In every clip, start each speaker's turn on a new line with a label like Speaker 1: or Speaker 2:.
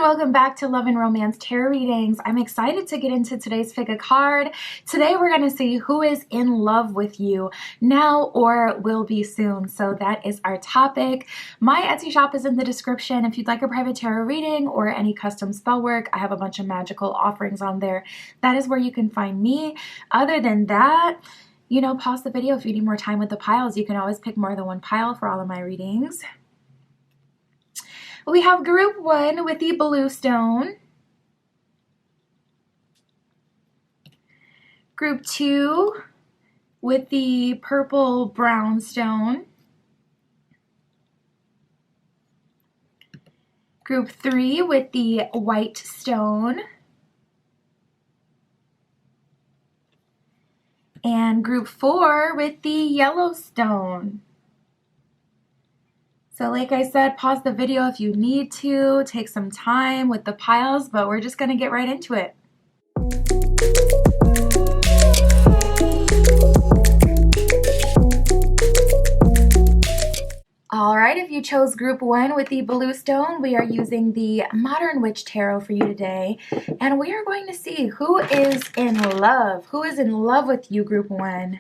Speaker 1: welcome back to Love and Romance Tarot Readings. I'm excited to get into today's pick a card. Today we're going to see who is in love with you now or will be soon. So that is our topic. My Etsy shop is in the description. If you'd like a private tarot reading or any custom spell work, I have a bunch of magical offerings on there. That is where you can find me. Other than that, pause the video if you need more time with the piles. You can always pick more than one pile for all of my readings. We have group 1 with the blue stone, group 2 with the purple brown stone, group 3 with the white stone, and group 4 with the yellow stone. So like I said, pause the video if you need to, take some time with the piles, but we're just going to get right into it. Alright, if you chose group 1 with the blue stone, we are using the Modern Witch Tarot for you today. And we are going to see who is in love. Who is in love with you, group 1?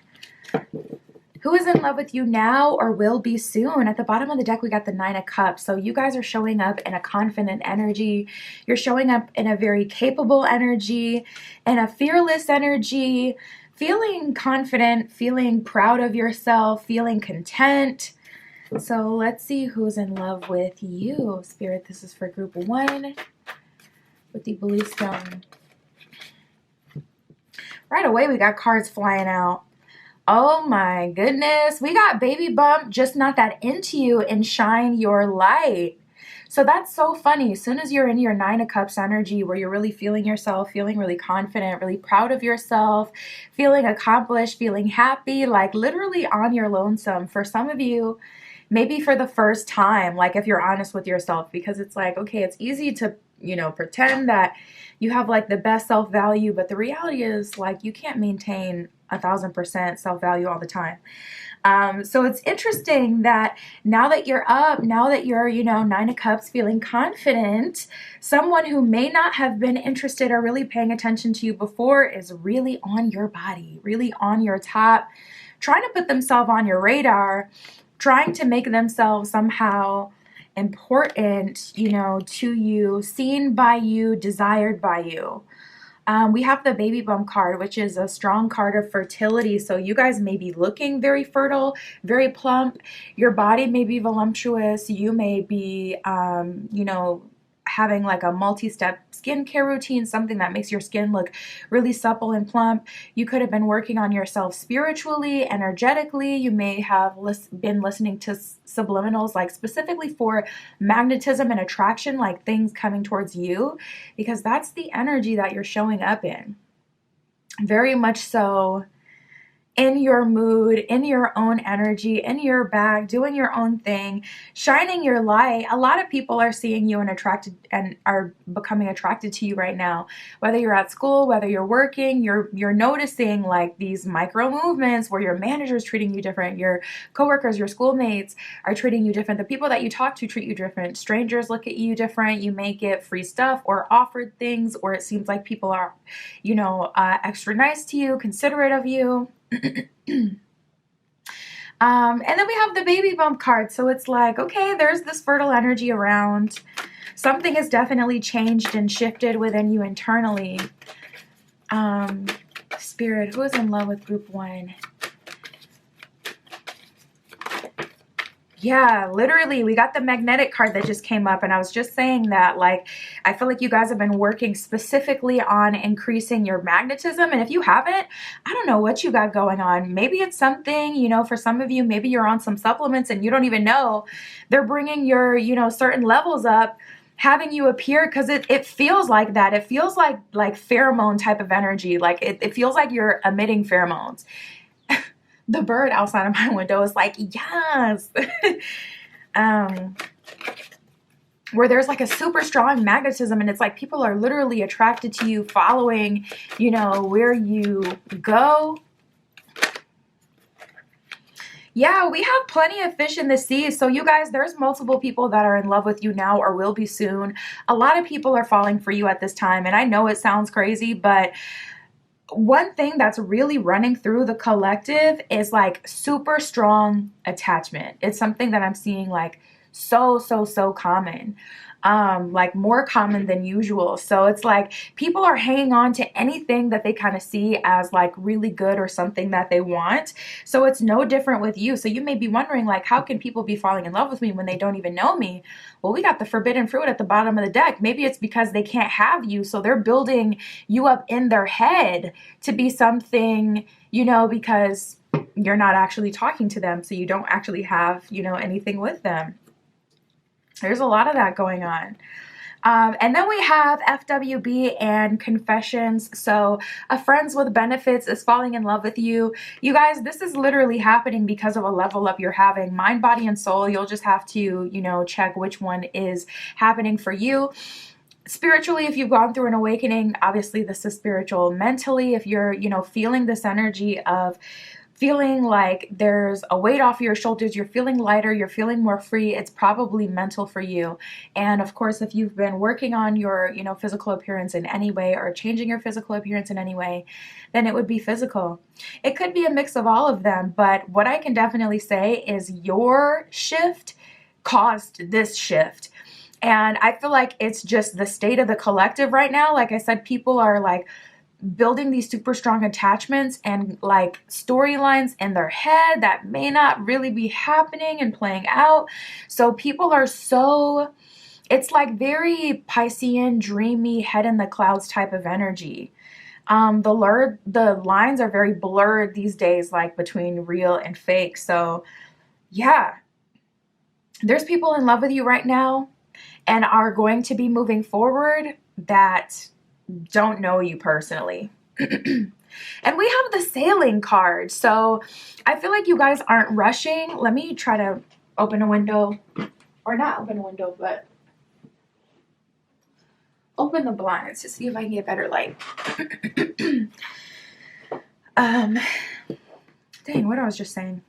Speaker 1: Who is in love with you now or will be soon? At the bottom of the deck, we got the 9 of Cups. So you guys are showing up in a confident energy. You're showing up in a very capable energy, in a fearless energy, feeling confident, feeling proud of yourself, feeling content. So let's see who's in love with you. Spirit, this is for group 1 with the blue stone. Right away, we got cards flying out. Oh my goodness, we got baby bump, just not that into you and shine your light. So that's so funny. As soon as you're in your 9 of Cups energy where you're really feeling yourself, feeling really confident, really proud of yourself, feeling accomplished, feeling happy, like literally on your lonesome. For some of you, maybe for the first time, like if you're honest with yourself, because it's like, okay, it's easy to, pretend that you have like the best self-value, but the reality is like you can't maintain 1,000% self-value all the time. So it's interesting that now that you're up, now that you're, 9 of Cups, feeling confident, someone who may not have been interested or really paying attention to you before is really on your body, really on your top, trying to put themselves on your radar, trying to make themselves somehow important, to you, seen by you, desired by you. We have the baby bump card, which is a strong card of fertility. So you guys may be looking very fertile, very plump. Your body may be voluptuous. You may be, having like a multi-step skincare routine, something that makes your skin look really supple and plump. You could have been working on yourself spiritually, energetically. You may have been listening to subliminals, like specifically for magnetism and attraction, like things coming towards you, because that's the energy that you're showing up in. Very much so in your mood, in your own energy, in your bag, doing your own thing, shining your light. A lot of people are seeing you and are becoming attracted to you right now. Whether you're at school, whether you're working, you're noticing like these micro movements where your manager's treating you different, your coworkers, your schoolmates are treating you different. The people that you talk to treat you different. Strangers look at you different. You may get free stuff or offered things, or it seems like people are, extra nice to you, considerate of you. And then we have the baby bump card. So it's like, okay, there's this fertile energy around. Something has definitely changed and shifted within you internally. Spirit, who is in love with group 1? Yeah, literally, we got the magnetic card that just came up, and I was just saying that, like, I feel like you guys have been working specifically on increasing your magnetism, and if you haven't, I don't know what you got going on. Maybe it's something, for some of you, maybe you're on some supplements and you don't even know. They're bringing your, certain levels up, having you appear, because it feels like that. It feels like pheromone type of energy. Like, it feels like you're emitting pheromones. The bird outside of my window is like, yes. Where there's like a super strong magnetism, and it's like people are literally attracted to you, following, where you go. Yeah, we have plenty of fish in the sea. So you guys, there's multiple people that are in love with you now or will be soon. A lot of people are falling for you at this time. And I know it sounds crazy, but one thing that's really running through the collective is like super strong attachment. It's something that I'm seeing like so common. Like more common than usual. So it's like people are hanging on to anything that they kind of see as like really good or something that they want. So it's no different with you. So you may be wondering like, how can people be falling in love with me when they don't even know me? Well, we got the forbidden fruit at the bottom of the deck. Maybe it's because they can't have you. So they're building you up in their head to be something, you know, because you're not actually talking to them. So you don't actually have, you know, anything with them. There's a lot of that going on. And then we have FWB and confessions. So a friends with benefits is falling in love with you. You guys, this is literally happening because of a level up you're having. Mind, body, and soul. You'll just have to, you know, check which one is happening for you. Spiritually, if you've gone through an awakening, obviously this is spiritual. Mentally, if you're, you know, feeling this energy of feeling like there's a weight off your shoulders, you're feeling lighter, you're feeling more free, it's probably mental for you. And of course, if you've been working on your, you know, physical appearance in any way or changing your physical appearance in any way, then it would be physical. It could be a mix of all of them, but what I can definitely say is your shift caused this shift. And I feel like it's just the state of the collective right now. Like I said, people are like building these super strong attachments and like storylines in their head that may not really be happening and playing out. So people are so, it's like very Piscean, dreamy, head in the clouds type of energy. The lines are very blurred these days, like between real and fake. So yeah, there's people in love with you right now and are going to be moving forward that don't know you personally. And we have the sailing card. So I feel like you guys aren't rushing. Let me try to open a window, or not open a window, but open the blinds to see if I can get better light. Dang, what I was just saying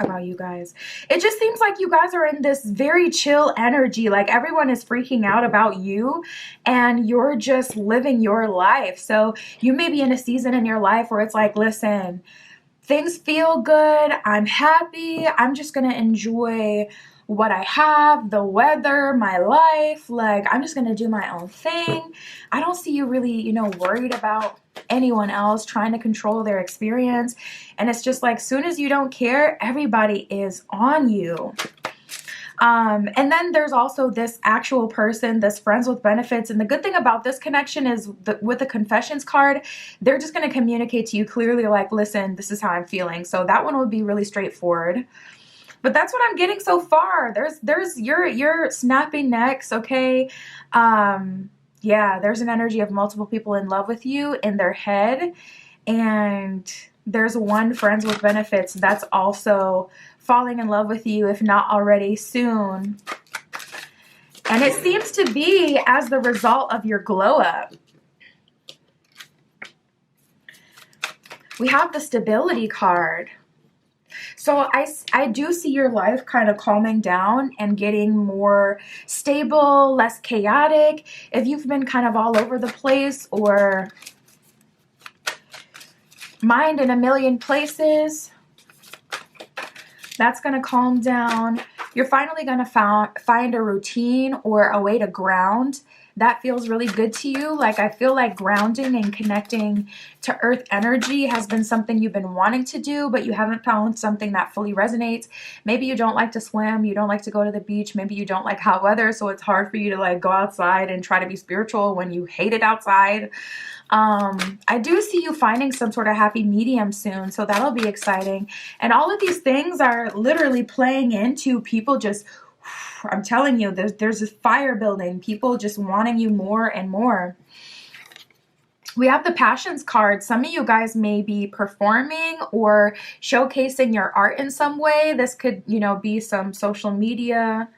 Speaker 1: about you guys. It just seems like you guys are in this very chill energy. Like everyone is freaking out about you and you're just living your life. So you may be in a season in your life where it's like, listen, things feel good. I'm happy. I'm just going to enjoy what I have, the weather, my life. Like, I'm just going to do my own thing. I don't see you really, you know, worried about anyone else trying to control their experience. And it's just like, soon as you don't care, everybody is on you. And then there's also this actual person, this friends with benefits. And the good thing about this connection is with the confessions card, they're just going to communicate to you clearly, like, listen, this is how I'm feeling. So that one would be really straightforward. But that's what I'm getting so far. You're snapping necks, okay? Yeah, there's an energy of multiple people in love with you in their head. And there's one friends with benefits that's also falling in love with you, if not already soon. And it seems to be as the result of your glow up. We have the stability card. So I do see your life kind of calming down and getting more stable, less chaotic. If you've been kind of all over the place or mind in a million places, that's going to calm down. You're finally going to find a routine or a way to ground that feels really good to you. Like, I feel like grounding and connecting to earth energy has been something you've been wanting to do, but you haven't found something that fully resonates. Maybe you don't like to swim, you don't like to go to the beach, maybe you don't like hot weather, so it's hard for you to like go outside and try to be spiritual when you hate it outside. I do see you finding some sort of happy medium soon, so that'll be exciting. And all of these things are literally playing into people just, I'm telling you, there's this fire building, people just wanting you more and more. We have the passions card. Some of you guys may be performing or showcasing your art in some way. This could, you know, be some social media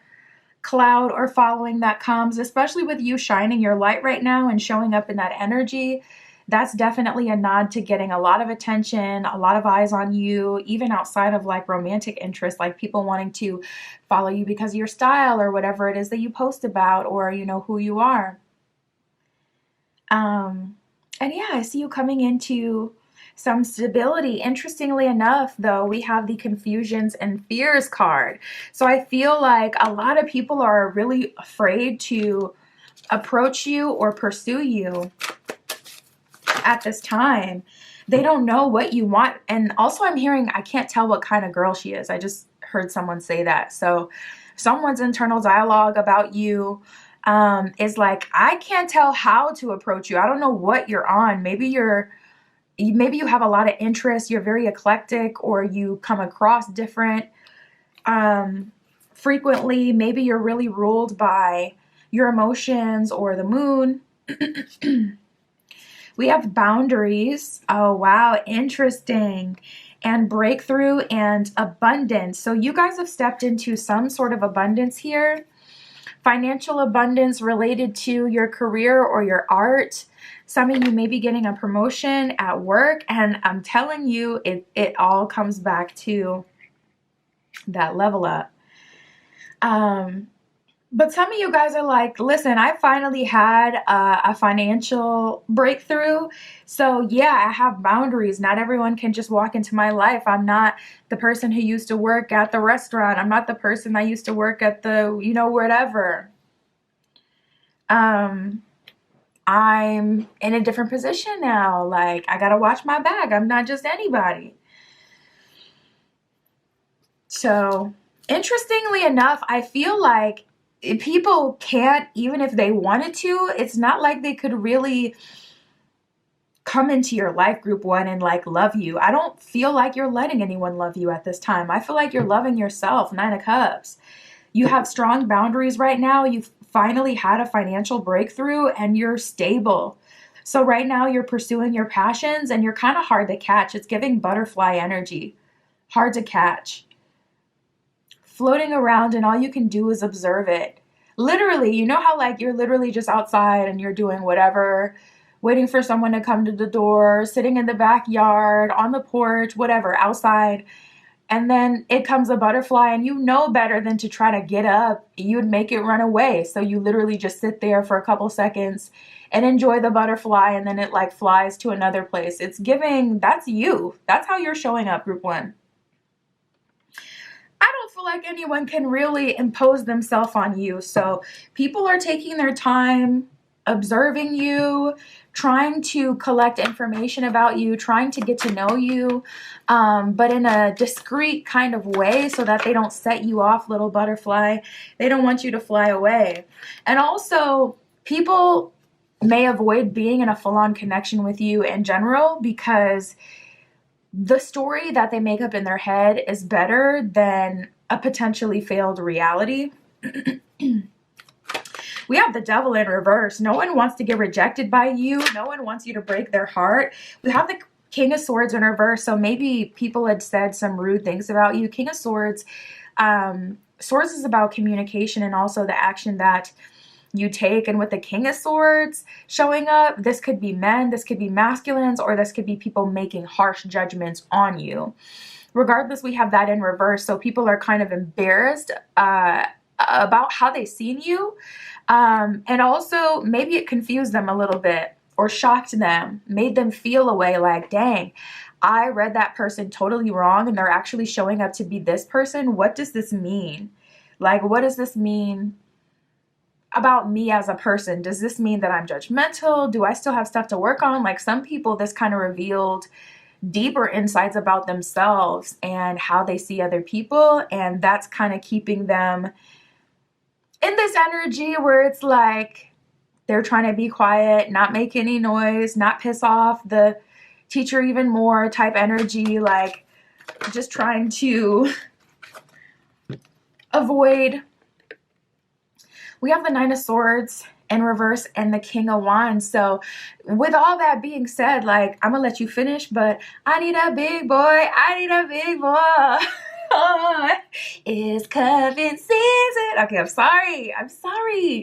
Speaker 1: cloud or following that comes, especially with you shining your light right now and showing up in that energy. that's definitely a nod to getting a lot of attention, a lot of eyes on you, even outside of like romantic interest, like people wanting to follow you because of your style or whatever it is that you post about, or, you know, who you are. Um, and yeah, I see you coming into some stability. Interestingly enough, though, we have the confusions and fears card. So I feel like a lot of people are really afraid to approach you or pursue you at this time. They don't know what you want. And also I'm hearing, I can't tell what kind of girl she is. I just heard someone say that. So someone's internal dialogue about you is like, I can't tell how to approach you. I don't know what you're on. Maybe you have a lot of interest. You're very eclectic, or you come across different frequently. Maybe you're really ruled by your emotions or the moon. We have boundaries. Oh, wow. Interesting. And breakthrough and abundance. So you guys have stepped into some sort of abundance here. Financial abundance related to your career or your art. Some of you may be getting a promotion at work. And I'm telling you, it all comes back to that level up. But some of you guys are like, listen, I finally had a financial breakthrough. So yeah, I have boundaries. Not everyone can just walk into my life. I'm not the person who used to work at the restaurant. I'm not the person that used to work at the, you know, whatever. I'm in a different position now. Like, I got to watch my back. I'm not just anybody. So interestingly enough, I feel like people can't, even if they wanted to, it's not like they could really come into your life, group one, and like love you. I don't feel like you're letting anyone love you at this time. I feel like you're loving yourself. 9 of Cups. You have strong boundaries right now. You've finally had a financial breakthrough and you're stable. So right now you're pursuing your passions and you're kind of hard to catch. It's giving butterfly energy. Hard to catch. Floating around and all you can do is observe it. Literally, you know how like you're literally just outside and you're doing whatever, waiting for someone to come to the door, sitting in the backyard, on the porch, whatever, outside. And then it comes a butterfly and you know better than to try to get up. You would make it run away. So you literally just sit there for a couple seconds and enjoy the butterfly, and then it like flies to another place. It's giving, that's you. That's how you're showing up, group one. I don't feel like anyone can really impose themselves on you. So people are taking their time observing you, trying to collect information about you, trying to get to know you, but in a discreet kind of way so that they don't set you off, little butterfly. They don't want you to fly away. And also, people may avoid being in a full-on connection with you in general because the story that they make up in their head is better than a potentially failed reality. We have the Devil in reverse. No one wants to get rejected by you. No one wants you to break their heart. We have the King of Swords in reverse. So maybe people had said some rude things about you. King of Swords. Swords is about communication and also the action that you take. And with the King of Swords showing up, this could be men, this could be masculines, or this could be people making harsh judgments on you. Regardless, we have that in reverse. So people are kind of embarrassed about how they seen you. And also maybe it confused them a little bit or shocked them, made them feel a way like, dang, I read that person totally wrong and they're actually showing up to be this person. What does this mean? Like, what does this mean about me as a person? Does this mean that I'm judgmental? Do I still have stuff to work on? Like, some people, this kind of revealed deeper insights about themselves and how they see other people. And that's kind of keeping them in this energy where it's like they're trying to be quiet, not make any noise, not piss off the teacher even more type energy, like just trying to avoid. We have the 9 of Swords in reverse and the King of Wands. So with all that being said, like, I'm gonna let you finish, but I need a big boy. I need a big boy. It's cuffing season. Okay, I'm sorry.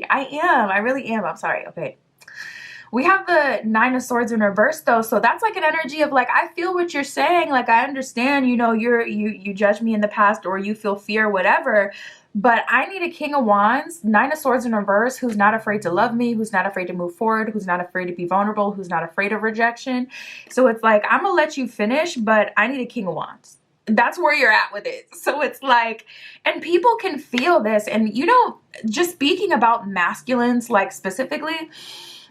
Speaker 1: I really am. I'm sorry. Okay. We have the Nine of Swords in reverse though. So that's like an energy of like, I feel what you're saying. Like, I understand, you know, you judged me in the past, or you feel fear, whatever. But I need a King of Wands, Nine of Swords in reverse, who's not afraid to love me, who's not afraid to move forward, who's not afraid to be vulnerable, who's not afraid of rejection. So it's like, I'm gonna let you finish, but I need a King of Wands. That's where you're at with it. So it's like, and people can feel this. And, you know, just speaking about masculines, like specifically,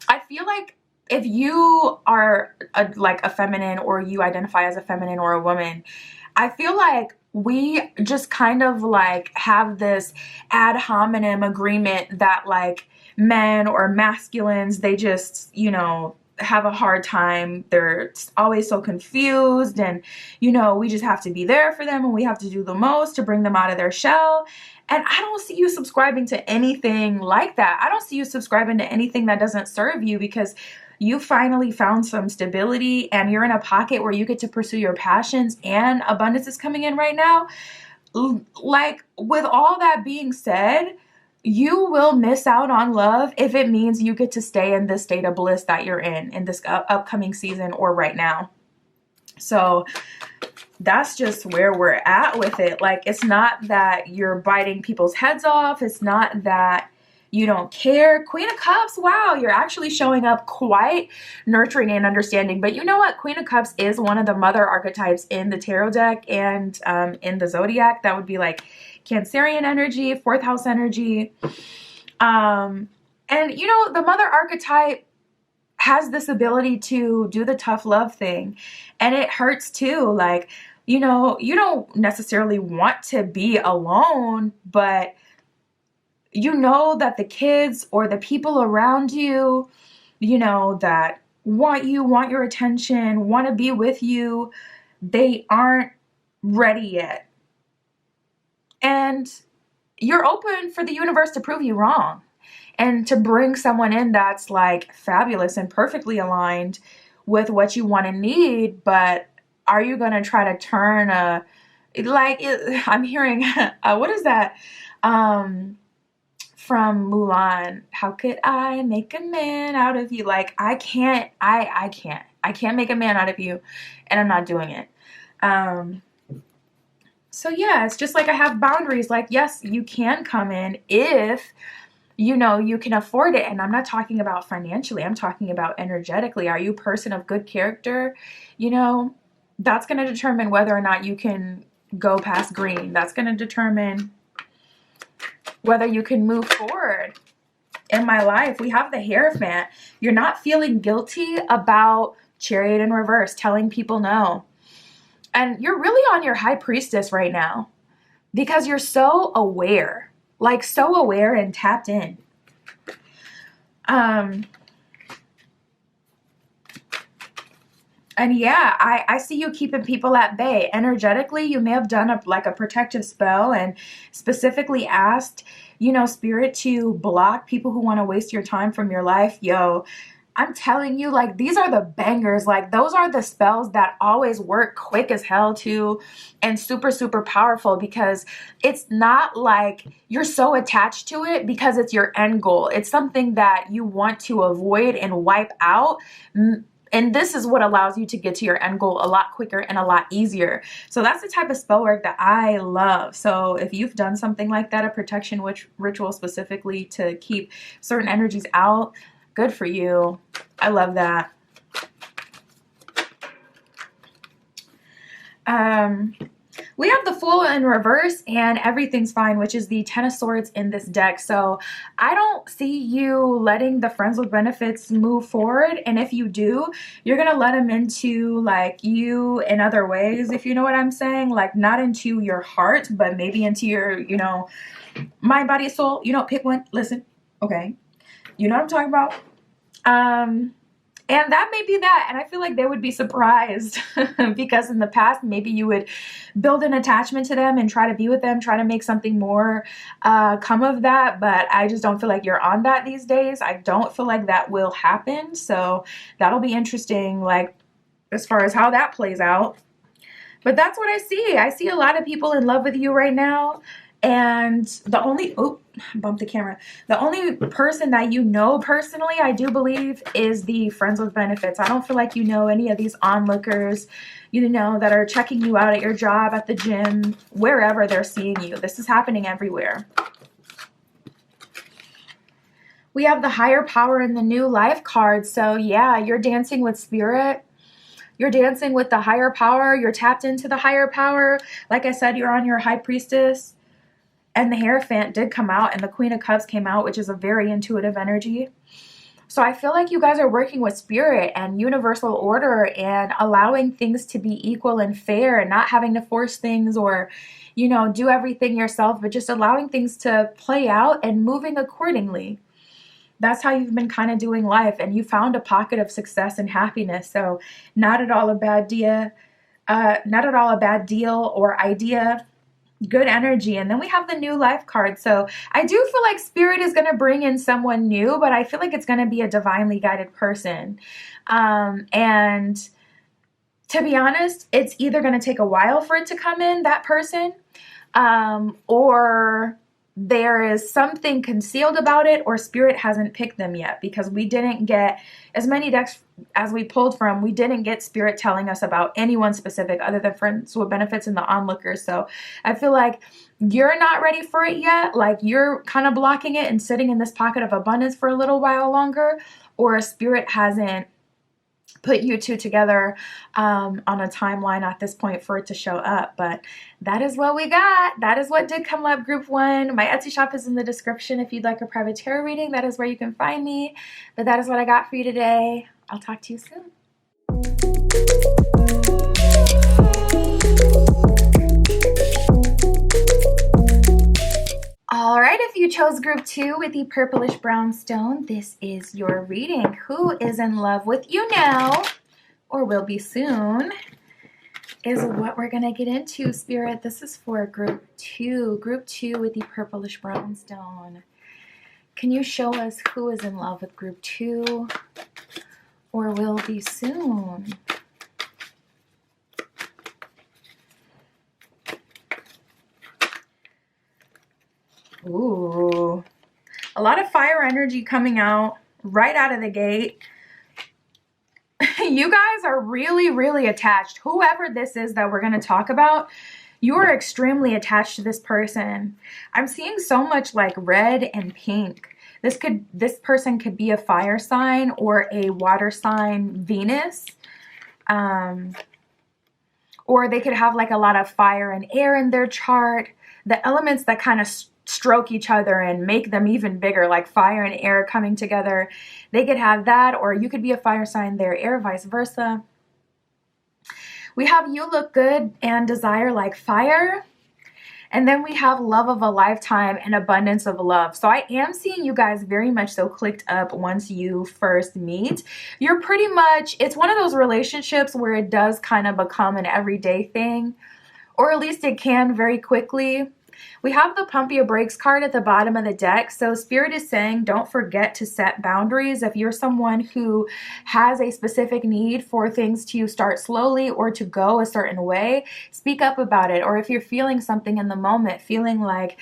Speaker 1: I feel like if you are like a feminine, or you identify as a feminine or a woman, I feel like we just kind of like have this ad hominem agreement that like men or masculines, they just, you know, have a hard time. They're always so confused, and, you know, we just have to be there for them, and we have to do the most to bring them out of their shell. And I don't see you subscribing to anything like that. I don't see you subscribing to anything that doesn't serve you, because you finally found some stability, and you're in a pocket where you get to pursue your passions, and abundance is coming in right now. Like, with all that being said, you will miss out on love if it means you get to stay in this state of bliss that you're in this upcoming season or right now. So that's just where we're at with it. Like, it's not that you're biting people's heads off. It's not that you don't care. Queen of Cups, wow, you're actually showing up quite nurturing and understanding. But you know what? Queen of Cups is one of the mother archetypes in the tarot deck and in the zodiac. That would be like Cancerian energy, fourth house energy. And, you know, the mother archetype has this ability to do the tough love thing. And it hurts too. Like, you know, you don't necessarily want to be alone, but you know that the kids or the people around you, you know, that want you, want your attention, want to be with you, they aren't ready yet. And you're open for the universe to prove you wrong, and to bring someone in that's like fabulous and perfectly aligned with what you want and need. But are you going to try to turn I'm hearing, what is that? From Mulan, how could I make a man out of you? Like, I can't make a man out of you, and I'm not doing it. So yeah, it's just like I have boundaries. Like, yes, you can come in if, you know, you can afford it. And I'm not talking about financially. I'm talking about energetically. Are you a person of good character? You know, that's going to determine whether or not you can go past green. That's going to determine whether you can move forward in my life. We have the Hierophant. You're not feeling guilty about Chariot in reverse, telling people no. And you're really on your High Priestess right now, because you're so aware, like so aware and tapped in. And yeah, I see you keeping people at bay. Energetically, you may have done a protective spell and specifically asked, you know, Spirit to block people who want to waste your time from your life. Yo, I'm telling you, like, these are the bangers. Like, those are the spells that always work quick as hell too, and super, super powerful, because it's not like you're so attached to it because it's your end goal. It's something that you want to avoid and wipe out. And this is what allows you to get to your end goal a lot quicker and a lot easier. So that's the type of spell work that I love. So if you've done something like that, a protection ritual specifically to keep certain energies out, good for you. I love that. We have the Fool in reverse and Everything's Fine, which is the Ten of Swords in this deck. So I don't see you letting the friends with benefits move forward. And if you do, you're going to let them into like you in other ways, if you know what I'm saying. Like, not into your heart, but maybe into your, you know, mind, body, soul. You know, pick one. Listen. Okay. You know what I'm talking about? And that may be that. And I feel like they would be surprised because in the past, maybe you would build an attachment to them and try to be with them, try to make something more come of that. But I just don't feel like you're on that these days. I don't feel like that will happen. So that'll be interesting, like, as far as how that plays out. But that's what I see. I see a lot of people in love with you right now. And the only, oh, bumped the camera. The only person that you know personally, I do believe, is the friends with benefits. I don't feel like you know any of these onlookers, you know, that are checking you out at your job, at the gym, wherever they're seeing you. This is happening everywhere. We have the higher power and the new life card. So yeah, you're dancing with spirit. You're dancing with the higher power. You're tapped into the higher power. Like I said, you're on your high priestess. And the Hierophant did come out, and the Queen of Cups came out, which is a very intuitive energy. So I feel like you guys are working with spirit and universal order and allowing things to be equal and fair and not having to force things or, you know, do everything yourself, but just allowing things to play out and moving accordingly. That's how you've been kind of doing life, and you found a pocket of success and happiness. So not at all a bad deal or idea. Good energy. And then we have the new life card. So I do feel like spirit is going to bring in someone new, but I feel like it's going to be a divinely guided person. And to be honest, it's either going to take a while for it to come in, that person, or there is something concealed about it, or spirit hasn't picked them yet, because we didn't get as many decks as we pulled from. We didn't get spirit telling us about anyone specific other than friends with benefits and the onlookers. So I feel like you're not ready for it yet. Like you're kind of blocking it and sitting in this pocket of abundance for a little while longer, or spirit hasn't put you two together on a timeline at this point for it to show up. But that is what we got. That is what did come up, group one. My Etsy shop is in the description if you'd like a private tarot reading. That is where you can find me. But that is what I got for you today. I'll talk to you soon. All right, if you chose group two with the purplish brown stone, this is your reading. Who is in love with you now, or will be soon, is what we're going to get into, Spirit. This is for group two with the purplish brown stone. Can you show us who is in love with group two, or will be soon? Ooh, a lot of fire energy coming out right out of the gate. You guys are really, really attached. Whoever this is that we're going to talk about, you are extremely attached to this person. I'm seeing so much like red and pink. This person could be a fire sign or a water sign, Venus. Or they could have like a lot of fire and air in their chart. The elements that kind of stroke each other and make them even bigger, like fire and air coming together. They could have that, or you could be a fire sign, their air, vice versa. We have you look good and desire like fire. And then we have love of a lifetime and abundance of love. So I am seeing you guys very much so clicked up once you first meet. You're pretty much, it's one of those relationships where it does kind of become an everyday thing, or at least it can very quickly. We have the Pump Your Brakes card at the bottom of the deck. So Spirit is saying don't forget to set boundaries. If you're someone who has a specific need for things to start slowly or to go a certain way, speak up about it. Or if you're feeling something in the moment, feeling like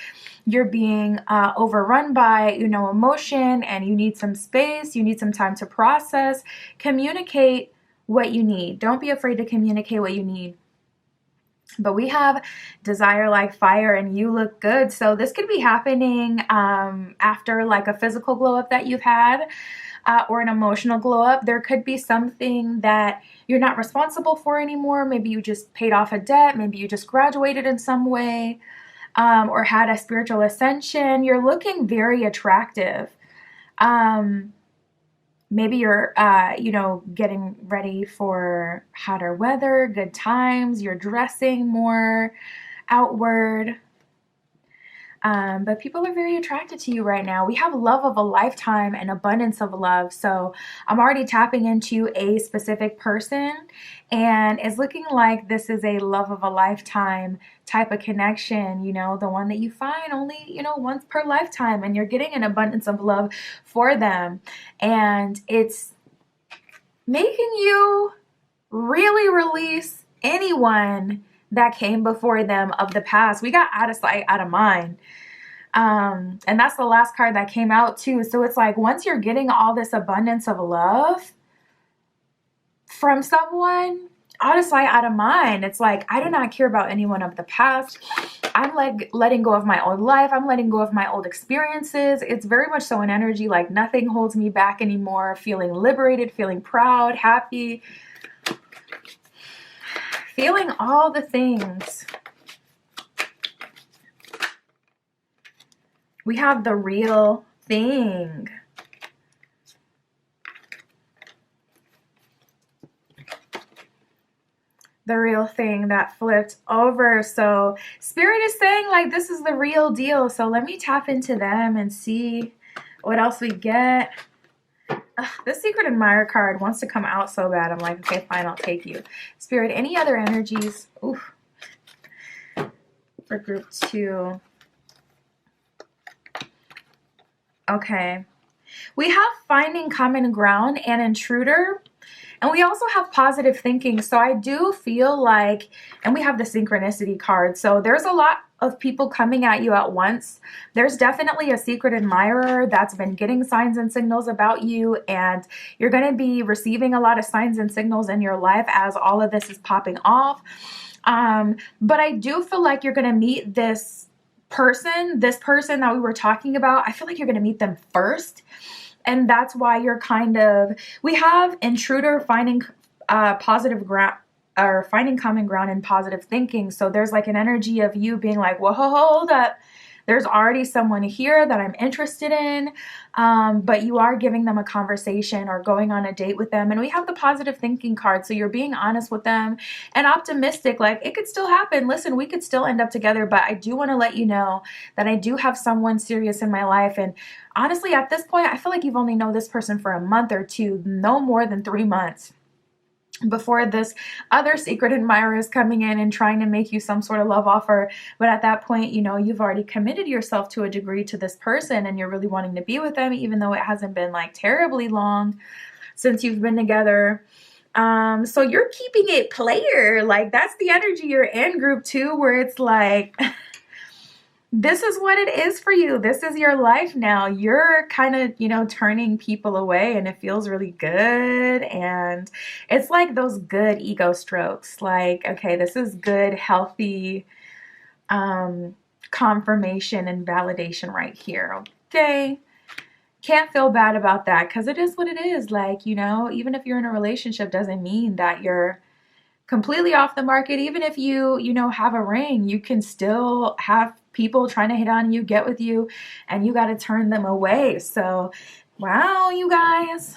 Speaker 1: you're being overrun by, you know, emotion and you need some space, you need some time to process, communicate what you need. Don't be afraid to communicate what you need. But we have desire like fire and you look good. So this could be happening after like a physical glow up that you've had or an emotional glow up. There could be something that you're not responsible for anymore. Maybe you just paid off a debt. Maybe you just graduated in some way or had a spiritual ascension. You're looking very attractive. Maybe you're, you know, getting ready for hotter weather, good times. You're dressing more outward. But people are very attracted to you right now. We have love of a lifetime and abundance of love. So I'm already tapping into a specific person, and it's looking like this is a love of a lifetime type of connection, you know, the one that you find only, you know, once per lifetime, and you're getting an abundance of love for them. And it's making you really release anyone that came before them of the past. We got out of sight, out of mind. And that's the last card that came out too. So it's like, once you're getting all this abundance of love from someone, out of sight, out of mind, it's like, I do not care about anyone of the past. I'm like letting go of my old life. I'm letting go of my old experiences. It's very much so an energy like nothing holds me back anymore. Feeling liberated, feeling proud, happy, feeling all the things. We have the real thing. The real thing that flipped over. So Spirit is saying like this is the real deal. So let me tap into them and see what else we get. This Secret Admirer card wants to come out so bad. I'm like, okay, fine, I'll take you. Spirit, any other energies? Oof. For group 2. Okay. We have finding common ground and intruder. And we also have positive thinking. So I do feel like, and we have the synchronicity card. So there's a lot of people coming at you at once. There's definitely a secret admirer that's been getting signs and signals about you. And you're going to be receiving a lot of signs and signals in your life as all of this is popping off. But I do feel like you're going to meet this person that we were talking about. I feel like you're going to meet them first. And that's why you're kind of, we have intruder finding positive ground, or finding common ground in positive thinking. So there's like an energy of you being like, whoa, hold up. There's already someone here that I'm interested in, but you are giving them a conversation or going on a date with them. And we have the positive thinking card. So you're being honest with them and optimistic, like it could still happen. Listen, we could still end up together, but I do want to let you know that I do have someone serious in my life. And honestly, at this point, I feel like you've only known this person for a month or two, no more than 3 months, before this other secret admirer is coming in and trying to make you some sort of love offer. But at that point, you know, you've already committed yourself to a degree to this person and you're really wanting to be with them, even though it hasn't been like terribly long since you've been together. So you're keeping it player. Like that's the energy you're in, group 2, where it's like, this is what it is for you. This is your life now. You're kind of, you know, turning people away and it feels really good. And it's like those good ego strokes. Like, okay, this is good, healthy confirmation and validation right here. Okay. Can't feel bad about that because it is what it is. Like, you know, even if you're in a relationship doesn't mean that you're completely off the market. Even if you know, have a ring, you can still have people trying to hit on you, get with you, and you got to turn them away. So, wow, you guys.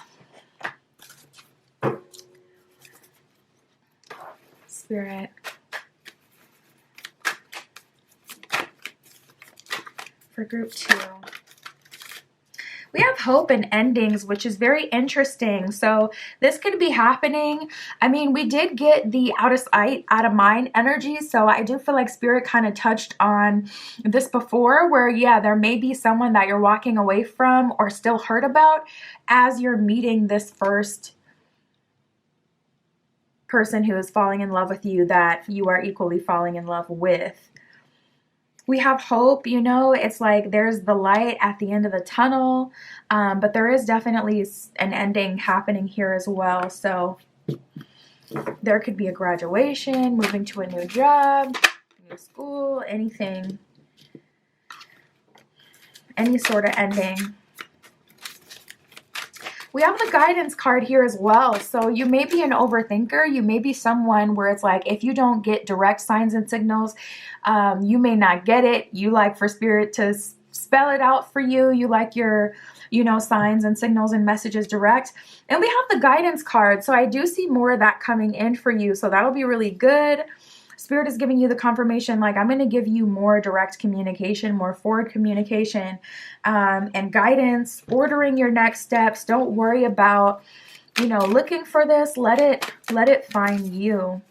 Speaker 1: Spirit. For group 2. We have hope and endings, which is very interesting. So this could be happening. I mean, we did get the out of sight, out of mind energy. So I do feel like Spirit kind of touched on this before where, yeah, there may be someone that you're walking away from or still hurt about as you're meeting this first person who is falling in love with you that you are equally falling in love with. We have hope, you know, it's like there's the light at the end of the tunnel, but there is definitely an ending happening here as well. So there could be a graduation, moving to a new job, new school, anything, any sort of ending. We have the guidance card here as well. So you may be an overthinker. You may be someone where it's like, if you don't get direct signs and signals, you may not get it. You like for Spirit to spell it out for you. You like your, you know, signs and signals and messages direct. And we have the guidance card. So I do see more of that coming in for you. So that'll be really good. Spirit is giving you the confirmation, like I'm going to give you more direct communication, more forward communication, and guidance, ordering your next steps. Don't worry about, you know, looking for this. Let it find you.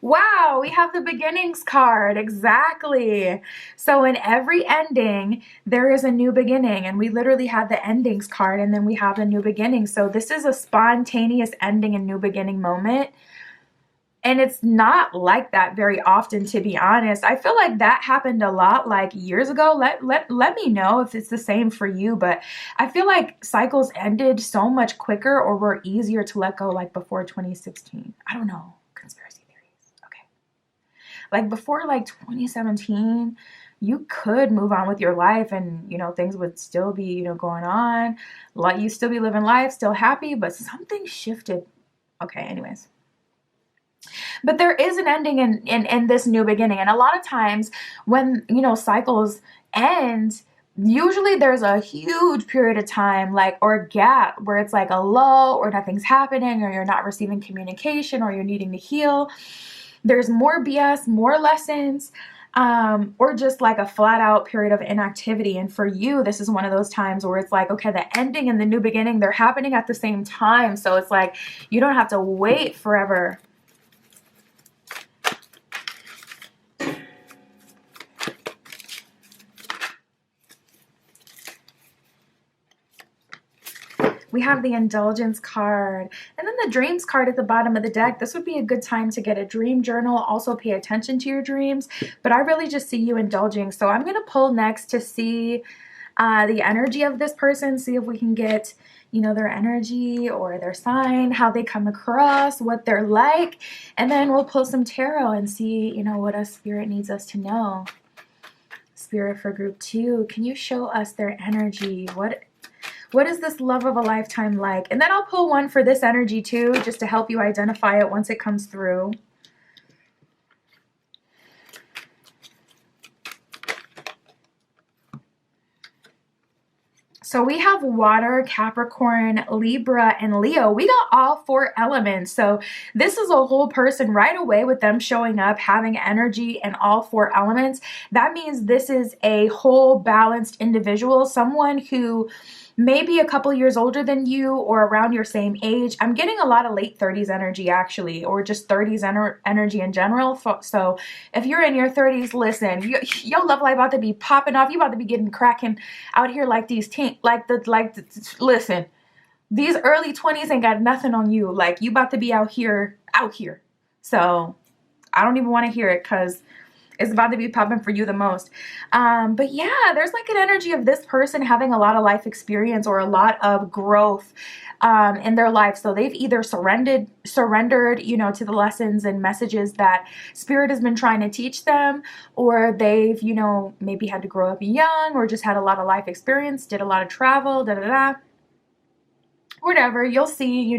Speaker 1: Wow, we have the beginnings card. Exactly. So in every ending, there is a new beginning. And we literally have the endings card and then we have a new beginning. So this is a spontaneous ending and new beginning moment. And it's not like that very often, to be honest. I feel like that happened a lot like years ago. Let me know if it's the same for you, but I feel like cycles ended so much quicker or were easier to let go like before 2016. I don't know. Conspiracy theories. Okay. Like before like 2017, you could move on with your life and, things would still be, going on. Like you still be living life, still happy, but something shifted. Okay, anyways. But there is an ending in this new beginning. And a lot of times when, cycles end, usually there's a huge period of time or gap where it's like a lull or nothing's happening or you're not receiving communication or you're needing to heal. There's more BS, more lessons, or just like a flat out period of inactivity. And for you, this is one of those times where it's like, okay, the ending and the new beginning, they're happening at the same time. So it's like, you don't have to wait forever. We have the indulgence card and then the dreams card at the bottom of the deck. This would be a good time to get a dream journal. Also pay attention to your dreams, but I really just see you indulging. So I'm going to pull next to see the energy of this person, see if we can get, their energy or their sign, how they come across, what they're like. And then we'll pull some tarot and see, what a spirit needs us to know. Spirit for group 2, can you show us their energy? What is this love of a lifetime like? And then I'll pull one for this energy too, just to help you identify it once it comes through. So we have water, Capricorn, Libra, and Leo. We got all 4 elements. So this is a whole person right away with them showing up, having energy and all 4 elements. That means this is a whole balanced individual, someone who maybe a couple years older than you or around your same age. I'm getting a lot of late 30s energy actually, or just 30s energy in general. So if you're in your 30s, listen, your love life about to be popping off. You about to be getting cracking out here like these listen, these early 20s ain't got nothing on you. Like you about to be out here. So I don't even want to hear it because it's about to be popping for you the most. But yeah, there's like an energy of this person having a lot of life experience or a lot of growth in their life. So they've either surrendered, to the lessons and messages that Spirit has been trying to teach them, or they've, maybe had to grow up young or just had a lot of life experience, did a lot of travel, whatever. You'll see,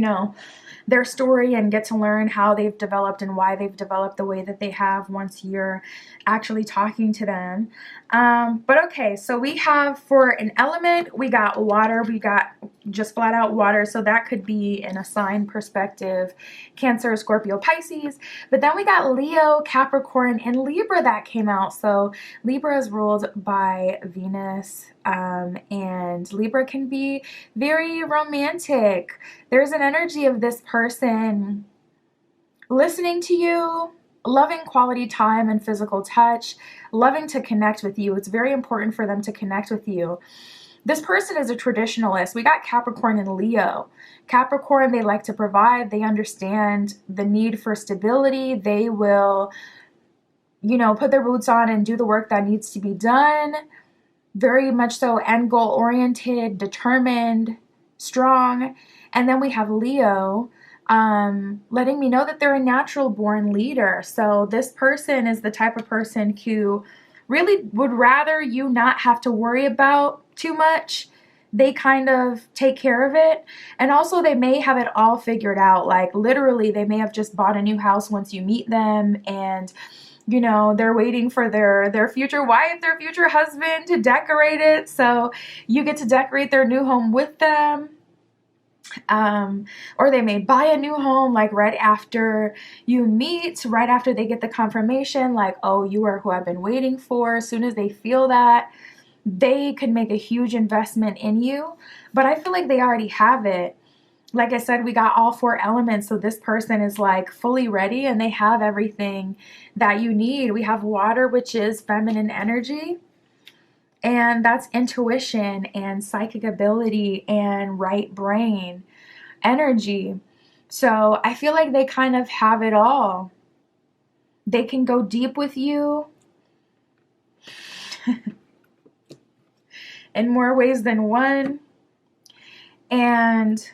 Speaker 1: their story and get to learn how they've developed and why they've developed the way that they have once you're actually talking to them. But okay, so we have for an element, we got water, we got just flat out water. So that could be in a sign perspective, Cancer, Scorpio, Pisces. But then we got Leo, Capricorn, and Libra that came out. So Libra is ruled by Venus, and Libra can be very romantic. There's an energy of this person listening to you, loving quality time and physical touch, loving to connect with you. It's very important for them to connect with you. This person is a traditionalist. We got Capricorn and Leo. Capricorn, they like to provide. They understand the need for stability. They will, put their boots on and do the work that needs to be done. Very much so end goal oriented, determined, strong. And then we have Leo, letting me know that they're a natural born leader. So this person is the type of person who really would rather you not have to worry about too much. They kind of take care of it. And also they may have it all figured out. Like literally they may have just bought a new house once you meet them, and they're waiting for their future wife, their future husband to decorate it. So you get to decorate their new home with them. Or they may buy a new home like right after you meet, right after they get the confirmation, like, oh, you are who I've been waiting for. As soon as they feel that, they could make a huge investment in you. But I feel like they already have it. Like I said, we got all 4 elements. So this person is like fully ready and they have everything that you need. We have water, which is feminine energy. And that's intuition and psychic ability and right brain energy. So I feel like they kind of have it all. They can go deep with you in more ways than one. And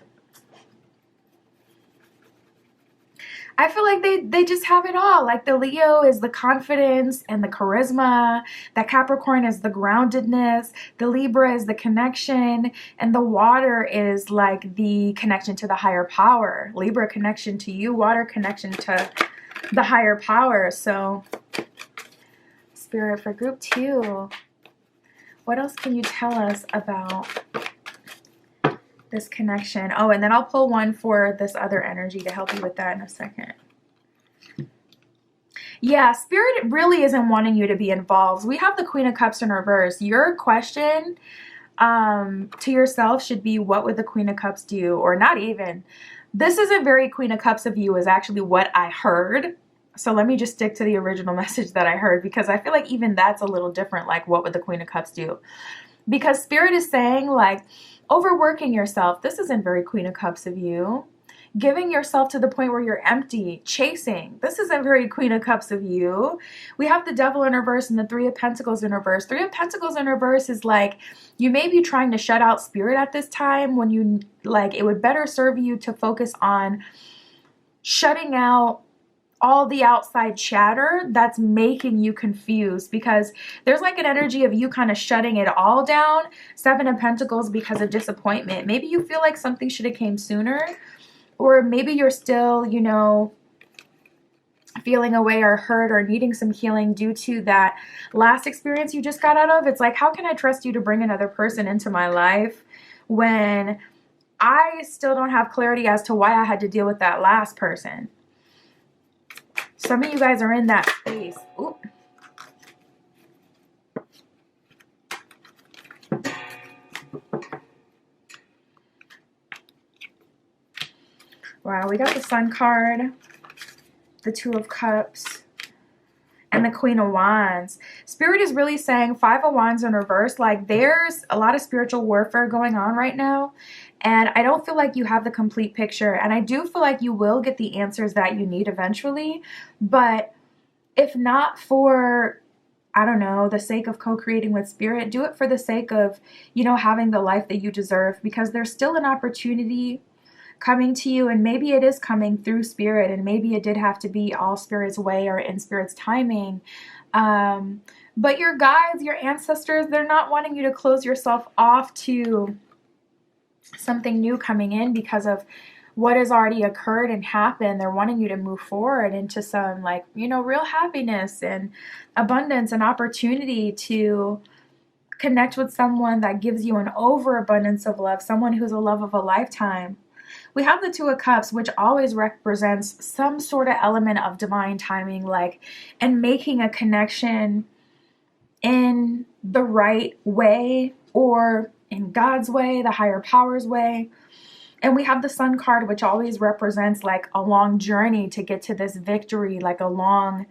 Speaker 1: I feel like they just have it all. Like the Leo is the confidence and the charisma. That Capricorn is the groundedness. The Libra is the connection. And the water is like the connection to the higher power. Libra connection to you. Water connection to the higher power. So Spirit, for group 2, what else can you tell us about this connection? Oh, and then I'll pull one for this other energy to help you with that in a second. Yeah, Spirit really isn't wanting you to be involved. We have the Queen of Cups in reverse. Your question to yourself should be, what would the Queen of Cups do? Or not even. This isn't very Queen of Cups of you is actually what I heard. So let me just stick to the original message that I heard, because I feel like even that's a little different. Like, what would the Queen of Cups do? Because Spirit is saying, like, overworking yourself. This isn't very Queen of Cups of you. Giving yourself to the point where you're empty. Chasing. This isn't very Queen of Cups of you. We have the Devil in reverse and the Three of Pentacles in reverse. Three of Pentacles in reverse is like, you may be trying to shut out Spirit at this time, when you, like, it would better serve you to focus on shutting out all the outside chatter that's making you confused, because there's like an energy of you kind of shutting it all down. Seven of Pentacles because of disappointment. Maybe you feel like something should have came sooner, or maybe you're still, you know, feeling away or hurt or needing some healing due to that last experience you just got out of. It's like, how can I trust you to bring another person into my life when I still don't have clarity as to why I had to deal with that last person? Some of you guys are in that space. Ooh. Wow, we got the Sun card, the Two of Cups, and the Queen of Wands. Spirit is really saying Five of Wands in reverse. Like, there's a lot of spiritual warfare going on right now. And I don't feel like you have the complete picture. And I do feel like you will get the answers that you need eventually. But if not for, I don't know, the sake of co-creating with Spirit, do it for the sake of, you know, having the life that you deserve. Because there's still an opportunity coming to you, and maybe it is coming through Spirit, and maybe it did have to be all Spirit's way or in Spirit's timing. But your guides, your ancestors, they're not wanting you to close yourself off to something new coming in because of what has already occurred and happened. They're wanting you to move forward into some, like, you know, real happiness and abundance and opportunity to connect with someone that gives you an overabundance of love, someone who's a love of a lifetime. We have the Two of Cups, which always represents some sort of element of divine timing, like, and making a connection in the right way, or in God's way, the higher power's way. And we have the Sun card, which always represents like a long journey to get to this victory, like a long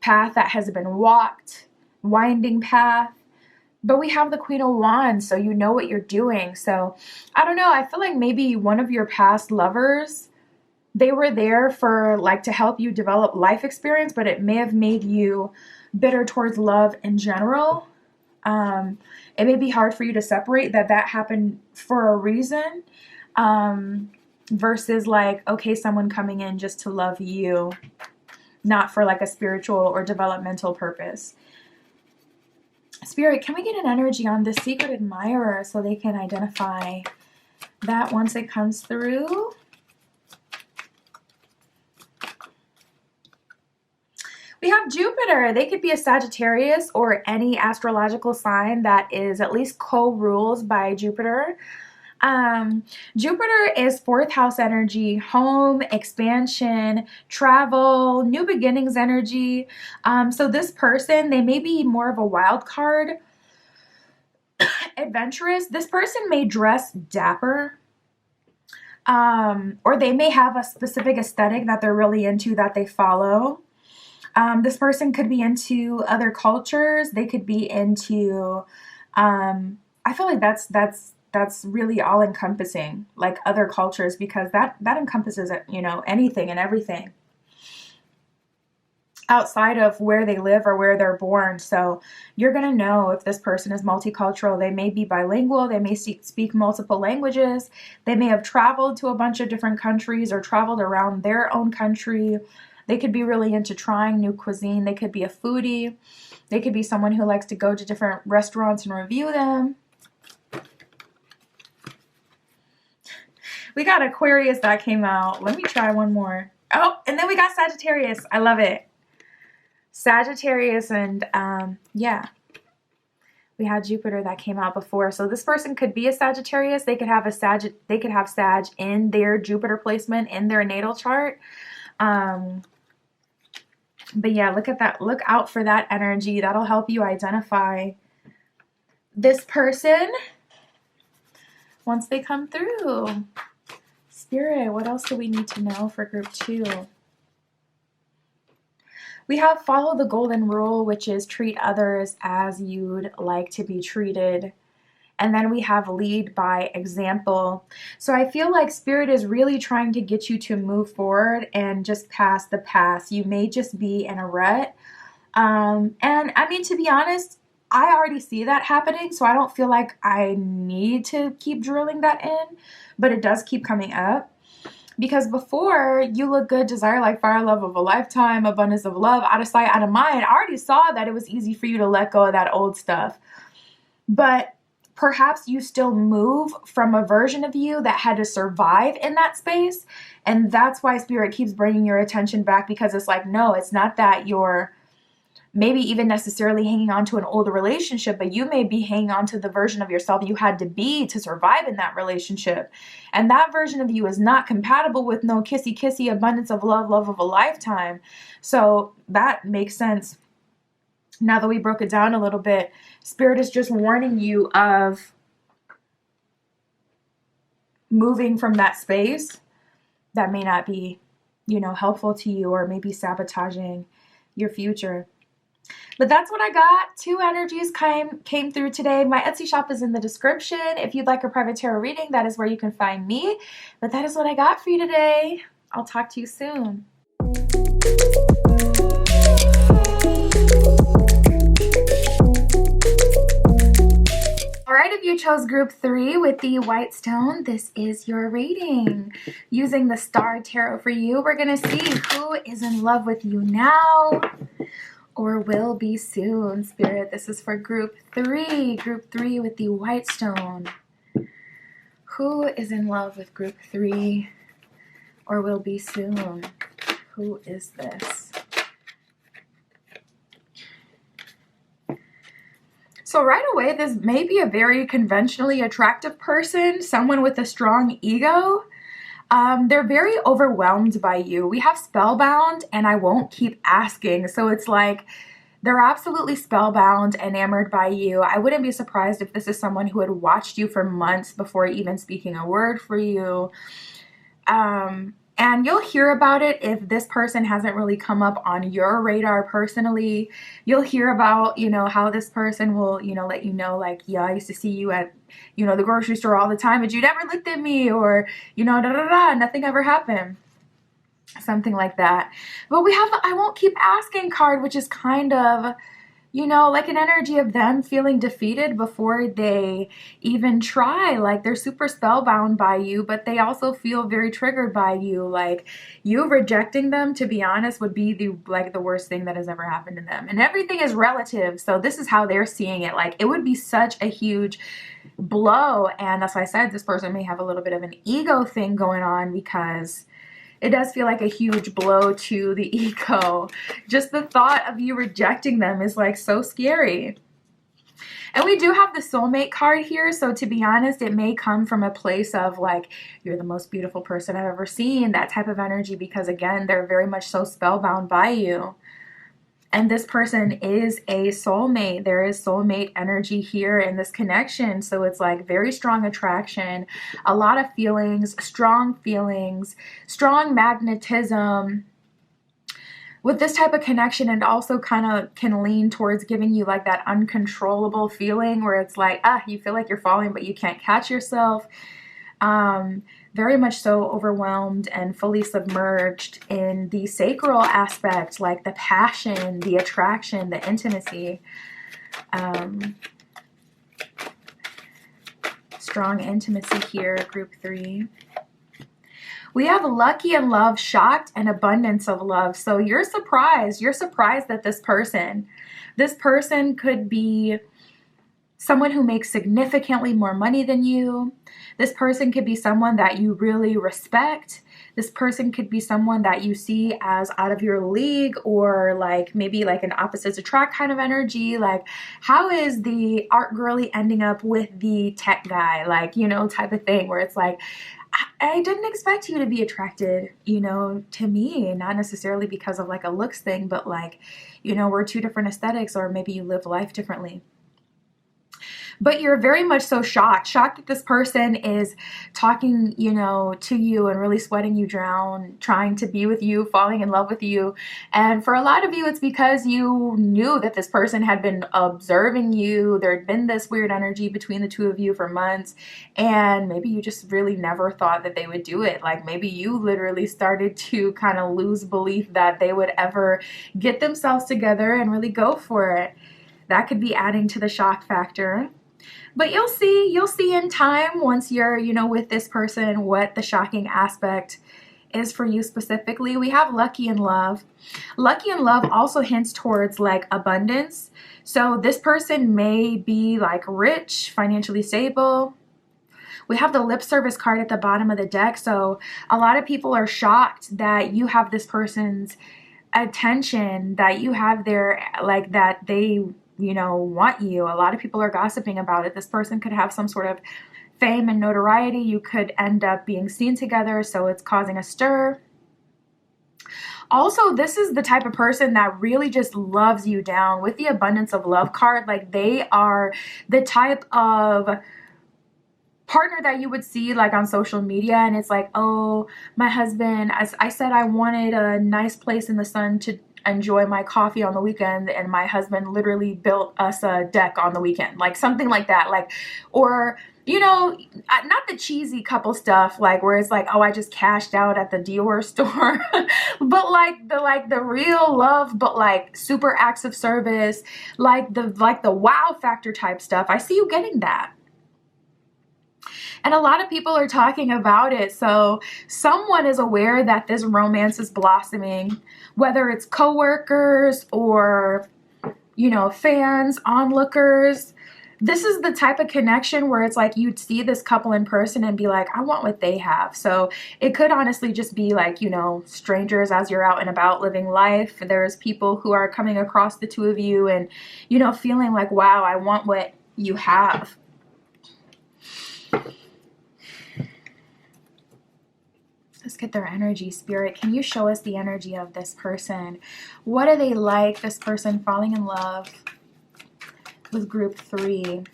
Speaker 1: path that has been walked, winding path. But we have the Queen of Wands, so you know what you're doing. So I don't know, I feel like maybe one of your past lovers, they were there for like to help you develop life experience, but it may have made you bitter towards love in general. It may be hard for you to separate that happened for a reason, versus like, okay, someone coming in just to love you, not for like a spiritual or developmental purpose. Spirit, can we get an energy on the secret admirer so they can identify that once it comes through? We have Jupiter. They could be a Sagittarius or any astrological sign that is at least co-rules by Jupiter. Jupiter is fourth house energy, home, expansion, travel, new beginnings energy. So this person, they may be more of a wild card, adventurous. This person may dress dapper, or they may have a specific aesthetic that they're really into, that they follow. This person could be into other cultures. They could be into, I feel like that's really all encompassing, like other cultures, because that encompasses, you know, anything and everything. outside of where they live or where they're born. So you're going to know if this person is multicultural. They may be bilingual. They may speak multiple languages. They may have traveled to a bunch of different countries or traveled around their own country. They could be really into trying new cuisine. They could be a foodie. They could be someone who likes to go to different restaurants and review them. We got Aquarius that came out. Let me try one more. Oh, and then we got Sagittarius. I love it. Sagittarius and yeah, we had Jupiter that came out before. So this person could be a Sagittarius. They could have a Sag in their Jupiter placement in their natal chart. But yeah, look at that. Look out for that energy. That'll help you identify this person once they come through. Spirit, what else do we need to know for group 2? We have follow the golden rule, which is treat others as you'd like to be treated. And then we have lead by example. So I feel like Spirit is really trying to get you to move forward and just pass the past. You may just be in a rut. And I mean, to be honest, I already see that happening, so I don't feel like I need to keep drilling that in, but it does keep coming up. Because before, you look good, desire like fire, love of a lifetime, abundance of love, out of sight, out of mind. I already saw that it was easy for you to let go of that old stuff. But perhaps you still move from a version of you that had to survive in that space. And that's why Spirit keeps bringing your attention back, because it's like, no, it's not that you're maybe even necessarily hanging on to an older relationship, but you may be hanging on to the version of yourself you had to be to survive in that relationship. And that version of you is not compatible with no kissy kissy abundance of love, love of a lifetime. So that makes sense. Now that we broke it down a little bit, Spirit is just warning you of moving from that space that may not be, helpful to you, or maybe sabotaging your future. But that's what I got. 2 energies came through today. My Etsy shop is in the description. If you'd like a private tarot reading, that is where you can find me. But that is what I got for you today. I'll talk to you soon. Alright, if you chose group 3 with the white stone, this is your reading. Using the Star Tarot for you, we're going to see who is in love with you now or will be soon. Spirit, this is for group 3. Group 3 with the white stone. Who is in love with group 3 or will be soon? Who is this? So right away, this may be a very conventionally attractive person, someone with a strong ego. They're very overwhelmed by you. We have spellbound and I won't keep asking. So it's like they're absolutely spellbound, enamored by you. I wouldn't be surprised if this is someone who had watched you for months before even speaking a word for you. And you'll hear about it if this person hasn't really come up on your radar personally. You'll hear about, how this person will, let you know, like, yeah, I used to see you at, the grocery store all the time, but you never looked at me, or, nothing ever happened. Something like that. But we have the I won't keep asking card, which is kind of, like an energy of them feeling defeated before they even try. Like they're super spellbound by you, but they also feel very triggered by you. Like you rejecting them, to be honest, would be the worst thing that has ever happened to them. And everything is relative. So this is how they're seeing it. Like it would be such a huge blow. And that's why I said this person may have a little bit of an ego thing going on, because it does feel like a huge blow to the ego. Just the thought of you rejecting them is like so scary. And we do have the soulmate card here. So to be honest, it may come from a place of like, you're the most beautiful person I've ever seen, that type of energy, because again, they're very much so spellbound by you. And this person is a soulmate. There is soulmate energy here in this connection. So it's like very strong attraction, a lot of feelings, strong magnetism. With this type of connection, it also kind of can lean towards giving you like that uncontrollable feeling where it's like, you feel like you're falling, but you can't catch yourself. very much so overwhelmed and fully submerged in the sacral aspect, like the passion, the attraction, the intimacy. Strong intimacy here, group 3. We have lucky and love, shocked, and abundance of love. So you're surprised. You're surprised that this person could be someone who makes significantly more money than you. This person could be someone that you really respect. This person could be someone that you see as out of your league, or like maybe like an opposites attract kind of energy. Like, how is the art girly ending up with the tech guy? Like, you know, type of thing, where it's like, I didn't expect you to be attracted, you know, to me, not necessarily because of like a looks thing, but like, you know, we're two different aesthetics, or maybe you live life differently. But you're very much so shocked that this person is talking, you know, to you and really sweating you down, trying to be with you, falling in love with you. And for a lot of you, it's because you knew that this person had been observing you. There had been this weird energy between the two of you for months, and maybe you just really never thought that they would do it. Like, maybe you literally started to kind of lose belief that they would ever get themselves together and really go for it. That could be adding to the shock factor. But you'll see in time, once you're, you know, with this person, what the shocking aspect is for you specifically. We have lucky and love. Lucky and love also hints towards like abundance. So this person may be like rich, financially stable. We have the lip service card at the bottom of the deck. So a lot of people are shocked that you have this person's attention, that you have their, like, that they, you know, want you. A lot of people are gossiping about it. This person could have some sort of fame and notoriety. You could end up being seen together, so it's causing a stir. Also, this is the type of person that really just loves you down. With the abundance of love card, like, they are the type of partner that you would see like on social media, and it's like, oh, my husband, as I said, I wanted a nice place in the sun to enjoy my coffee on the weekend, and my husband literally built us a deck on the weekend, like something like that. Like, or, you know, not the cheesy couple stuff, like where it's like, oh, I just cashed out at the Dior store, but like the real love, but like super acts of service, like the wow factor type stuff. I see you getting that. And a lot of people are talking about it. So someone is aware that this romance is blossoming, whether it's coworkers or, you know, fans, onlookers. This is the type of connection where it's like you'd see this couple in person and be like, I want what they have. So it could honestly just be like, you know, strangers as you're out and about living life. There's people who are coming across the two of you and, you know, feeling like, wow, I want what you have. Let's get their energy. Spirit, can you show us the energy of this person? What are they like, this person falling in love with group 3?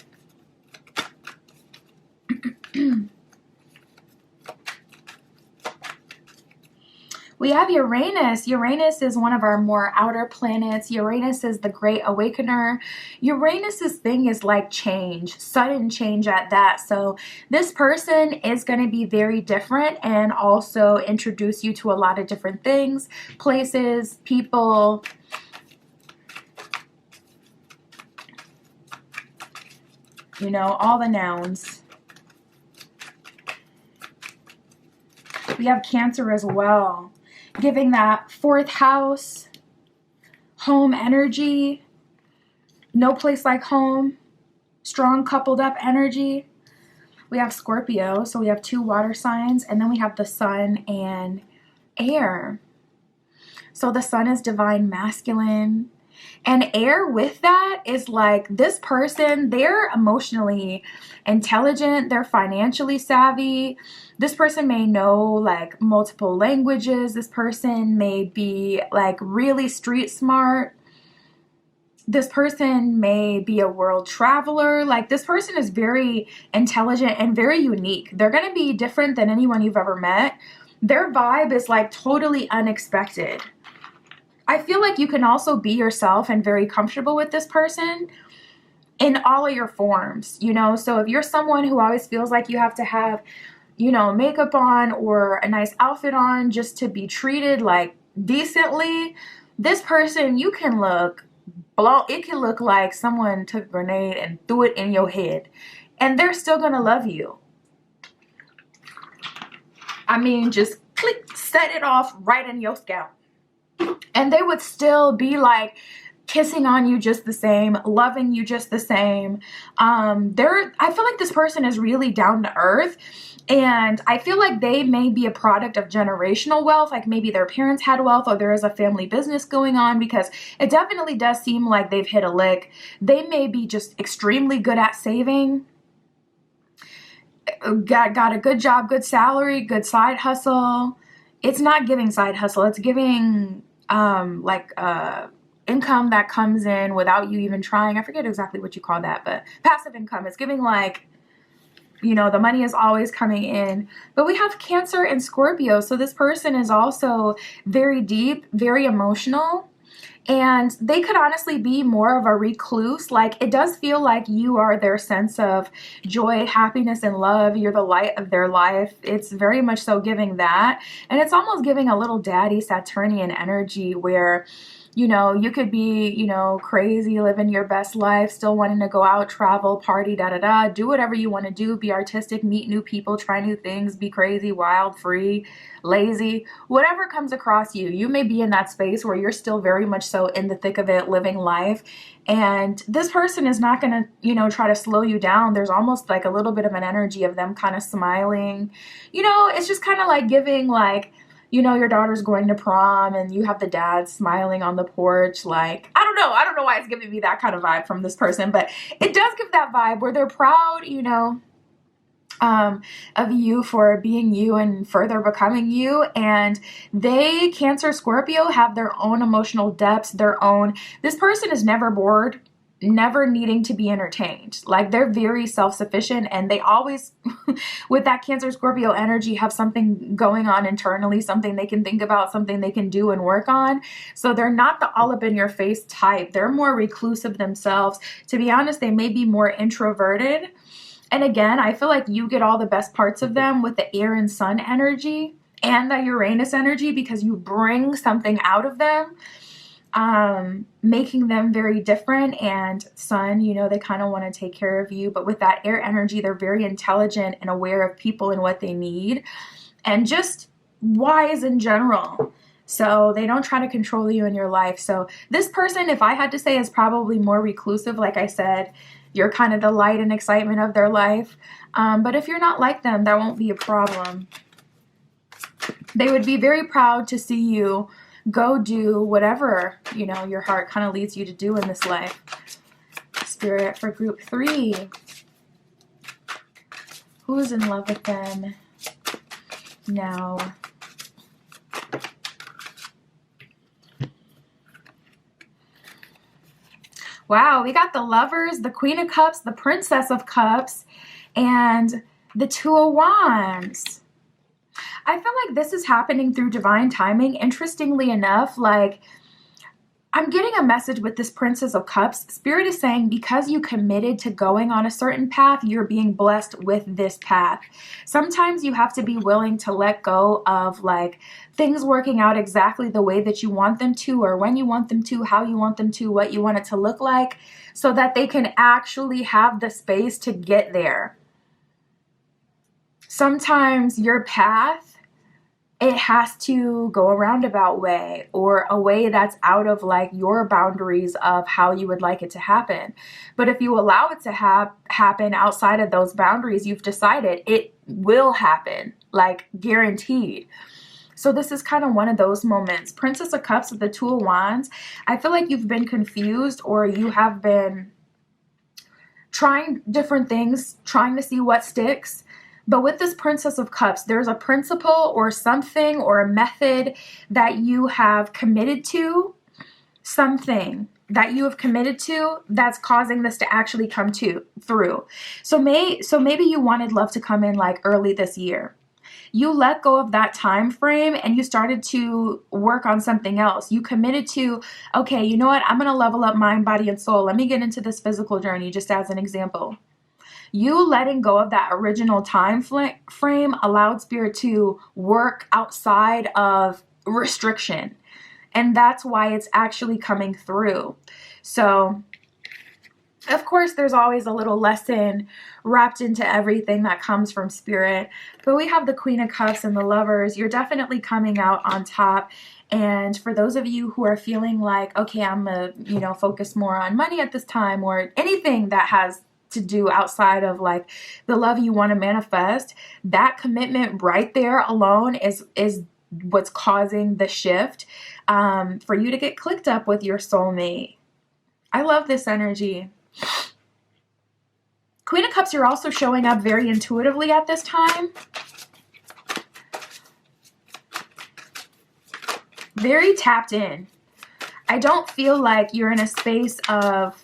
Speaker 1: We have Uranus. Uranus is one of our more outer planets. Uranus is the great awakener. Uranus's thing is like change, sudden change at that. So this person is going to be very different and also introduce you to a lot of different things, places, people. You know, all the nouns. We have Cancer as well, giving that 4th house, home energy, no place like home, strong coupled up energy. We have Scorpio, so we have 2 water signs, and then we have the sun and air. So the sun is divine masculine, and air with that is like this person, they're emotionally intelligent, they're financially savvy. This person may know like multiple languages. This person may be like really street smart. This person may be a world traveler. Like, this person is very intelligent and very unique. They're going to be different than anyone you've ever met. Their vibe is like totally unexpected. I feel like you can also be yourself and very comfortable with this person in all of your forms, you know? So if you're someone who always feels like you have to have makeup on or a nice outfit on just to be treated like decently, this person, you can look it can look like someone took a grenade and threw it in your head, and they're still gonna love you. I mean, just click, set it off right in your scalp. And they would still be like kissing on you just the same, loving you just the same. I feel like this person is really down to earth. And I feel like they may be a product of generational wealth, like maybe their parents had wealth or there is a family business going on, because it definitely does seem like they've hit a lick. They may be just extremely good at saving, got a good job, good salary, good side hustle. It's not giving side hustle. It's giving income that comes in without you even trying. I forget exactly what you call that, but passive income. It's giving like, the money is always coming in. But we have Cancer and Scorpio. So this person is also very deep, very emotional. And they could honestly be more of a recluse. Like, it does feel like you are their sense of joy, happiness, and love. You're the light of their life. It's very much so giving that. And it's almost giving a little daddy Saturnian energy where, you could be, crazy, living your best life, still wanting to go out, travel, party, do whatever you want to do, be artistic, meet new people, try new things, be crazy, wild, free, lazy, whatever comes across you. You may be in that space where you're still very much so in the thick of it, living life. And this person is not going to, try to slow you down. There's almost like a little bit of an energy of them kind of smiling. It's just kind of like giving like, your daughter's going to prom and you have the dad smiling on the porch. Like, I don't know why it's giving me that kind of vibe from this person, but it does give that vibe where they're proud, of you for being you and further becoming you. And they, Cancer, Scorpio, have their own emotional depths, this person is never bored, never needing to be entertained. Like, they're very self-sufficient, and they always, with that Cancer, Scorpio energy, have something going on internally, something they can think about, something they can do and work on. So they're not the all up in your face type. They're more reclusive themselves. To be honest, they may be more introverted. And again, I feel like you get all the best parts of them with the air and sun energy and the Uranus energy, because you bring something out of them, making them very different. And sun, they kind of want to take care of you. But with that air energy, they're very intelligent and aware of people and what they need, and just wise in general. So they don't try to control you in your life. So this person, if I had to say, is probably more reclusive. Like I said, you're kind of the light and excitement of their life. But if you're not like them, that won't be a problem. They would be very proud to see you go do whatever, your heart kind of leads you to do in this life. Spirit, for group 3. Who's in love with them now? Wow, we got the Lovers, the Queen of Cups, the Princess of Cups, and the Two of Wands. I feel like this is happening through divine timing. Interestingly enough, like, I'm getting a message with this Princess of Cups. Spirit is saying, because you committed to going on a certain path, you're being blessed with this path. Sometimes you have to be willing to let go of like things working out exactly the way that you want them to, or when you want them to, how you want them to, what you want it to look like, so that they can actually have the space to get there. Sometimes your path, it has to go a roundabout way, or a way that's out of like your boundaries of how you would like it to happen. But if you allow it to happen outside of those boundaries, you've decided it will happen, like guaranteed. So this is kind of one of those moments. Princess of Cups with the Two of Wands. I feel like you've been confused, or you have been trying different things, trying to see what sticks. But with this Princess of Cups, there's a principle or something or a method that you have committed to, something that you have committed to that's causing this to actually come through. So maybe you wanted love to come in like early this year. You let go of that time frame and you started to work on something else. You committed to, okay, you know what? I'm going to level up mind, body, and soul. Let me get into this physical journey, just as an example. You letting go of that original time frame allowed Spirit to work outside of restriction. And that's why it's actually coming through. So, of course, there's always a little lesson wrapped into everything that comes from Spirit. But we have the Queen of Cups and the Lovers. You're definitely coming out on top. And for those of you who are feeling like, okay, I'm going to, focus more on money at this time, or anything that has to do outside of like the love you want to manifest, that commitment right there alone is what's causing the shift for you to get clicked up with your soulmate. I love this energy. Queen of Cups, you're also showing up very intuitively at this time. Very tapped in. I don't feel like you're in a space of,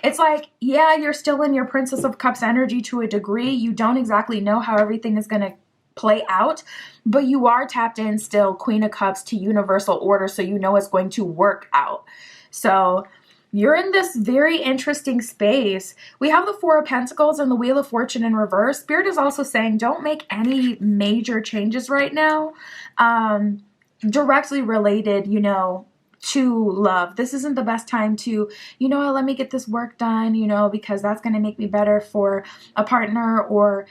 Speaker 1: it's like, yeah, you're still in your Princess of Cups energy to a degree. You don't exactly know how everything is going to play out, but you are tapped in still, Queen of Cups, to universal order, so you know it's going to work out. So you're in this very interesting space. We have the Four of Pentacles and the Wheel of Fortune in reverse. Spirit is also saying don't make any major changes right now, directly related, to love. This isn't the best time to, let me get this work done, because that's going to make me better for a partner, or,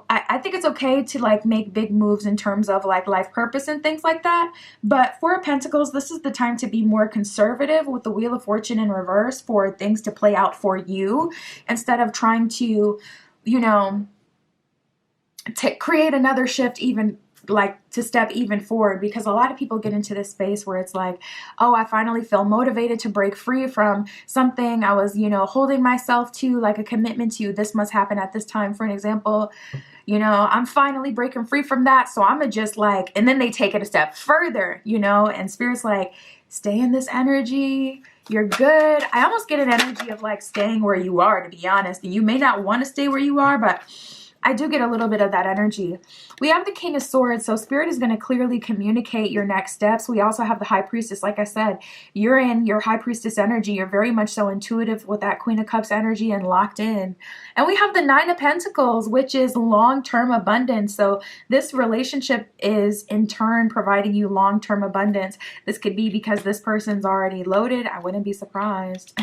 Speaker 1: I think it's okay to like make big moves in terms of like life purpose and things like that. But Four of Pentacles, this is the time to be more conservative with the Wheel of Fortune in reverse for things to play out for you, instead of trying to, create another shift, even like to step even forward, because a lot of people get into this space where it's like, oh, I finally feel motivated to break free from something I was, holding myself to, like a commitment to. This must happen at this time, for an example. I'm finally breaking free from that, so I'm gonna just like, and then they take it a step further, and Spirit's like, stay in this energy, you're good. I almost get an energy of like staying where you are, to be honest. You may not want to stay where you are, but I do get a little bit of that energy. We have the King of Swords, so Spirit is going to clearly communicate your next steps. We also have the High Priestess. Like I said, you're in your High Priestess energy. You're very much so intuitive with that Queen of Cups energy and locked in. And we have the Nine of Pentacles, which is long-term abundance. So this relationship is in turn providing you long-term abundance. This could be because this person's already loaded. I wouldn't be surprised.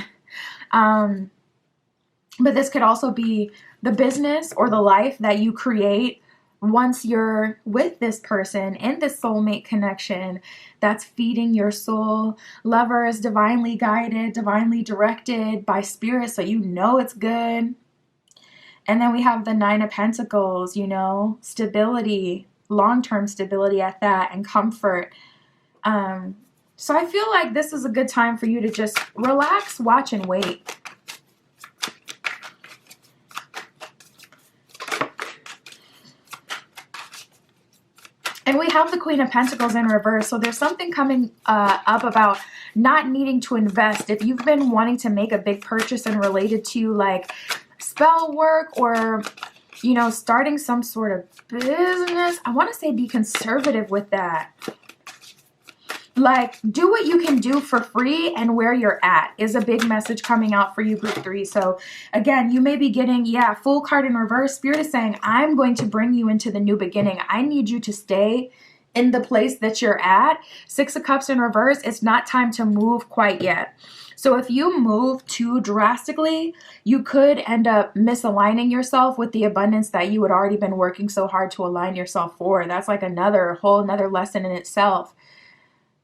Speaker 1: But this could also be the business or the life that you create once you're with this person in this soulmate connection that's feeding your soul. Lover is divinely guided, divinely directed by Spirit, so it's good. And then we have the Nine of Pentacles, stability, long-term stability at that, and comfort. So I feel like this is a good time for you to just relax, watch, and wait. And we have the Queen of Pentacles in reverse. So there's something coming up about not needing to invest. If you've been wanting to make a big purchase and related to like spell work or, starting some sort of business, I want to say be conservative with that. Like, do what you can do for free and where you're at is a big message coming out for you, Group 3. So, again, you may be getting, Full card in reverse. Spirit is saying, I'm going to bring you into the new beginning. I need you to stay in the place that you're at. Six of Cups in reverse. It's not time to move quite yet. So if you move too drastically, you could end up misaligning yourself with the abundance that you had already been working so hard to align yourself for. That's like whole another lesson in itself.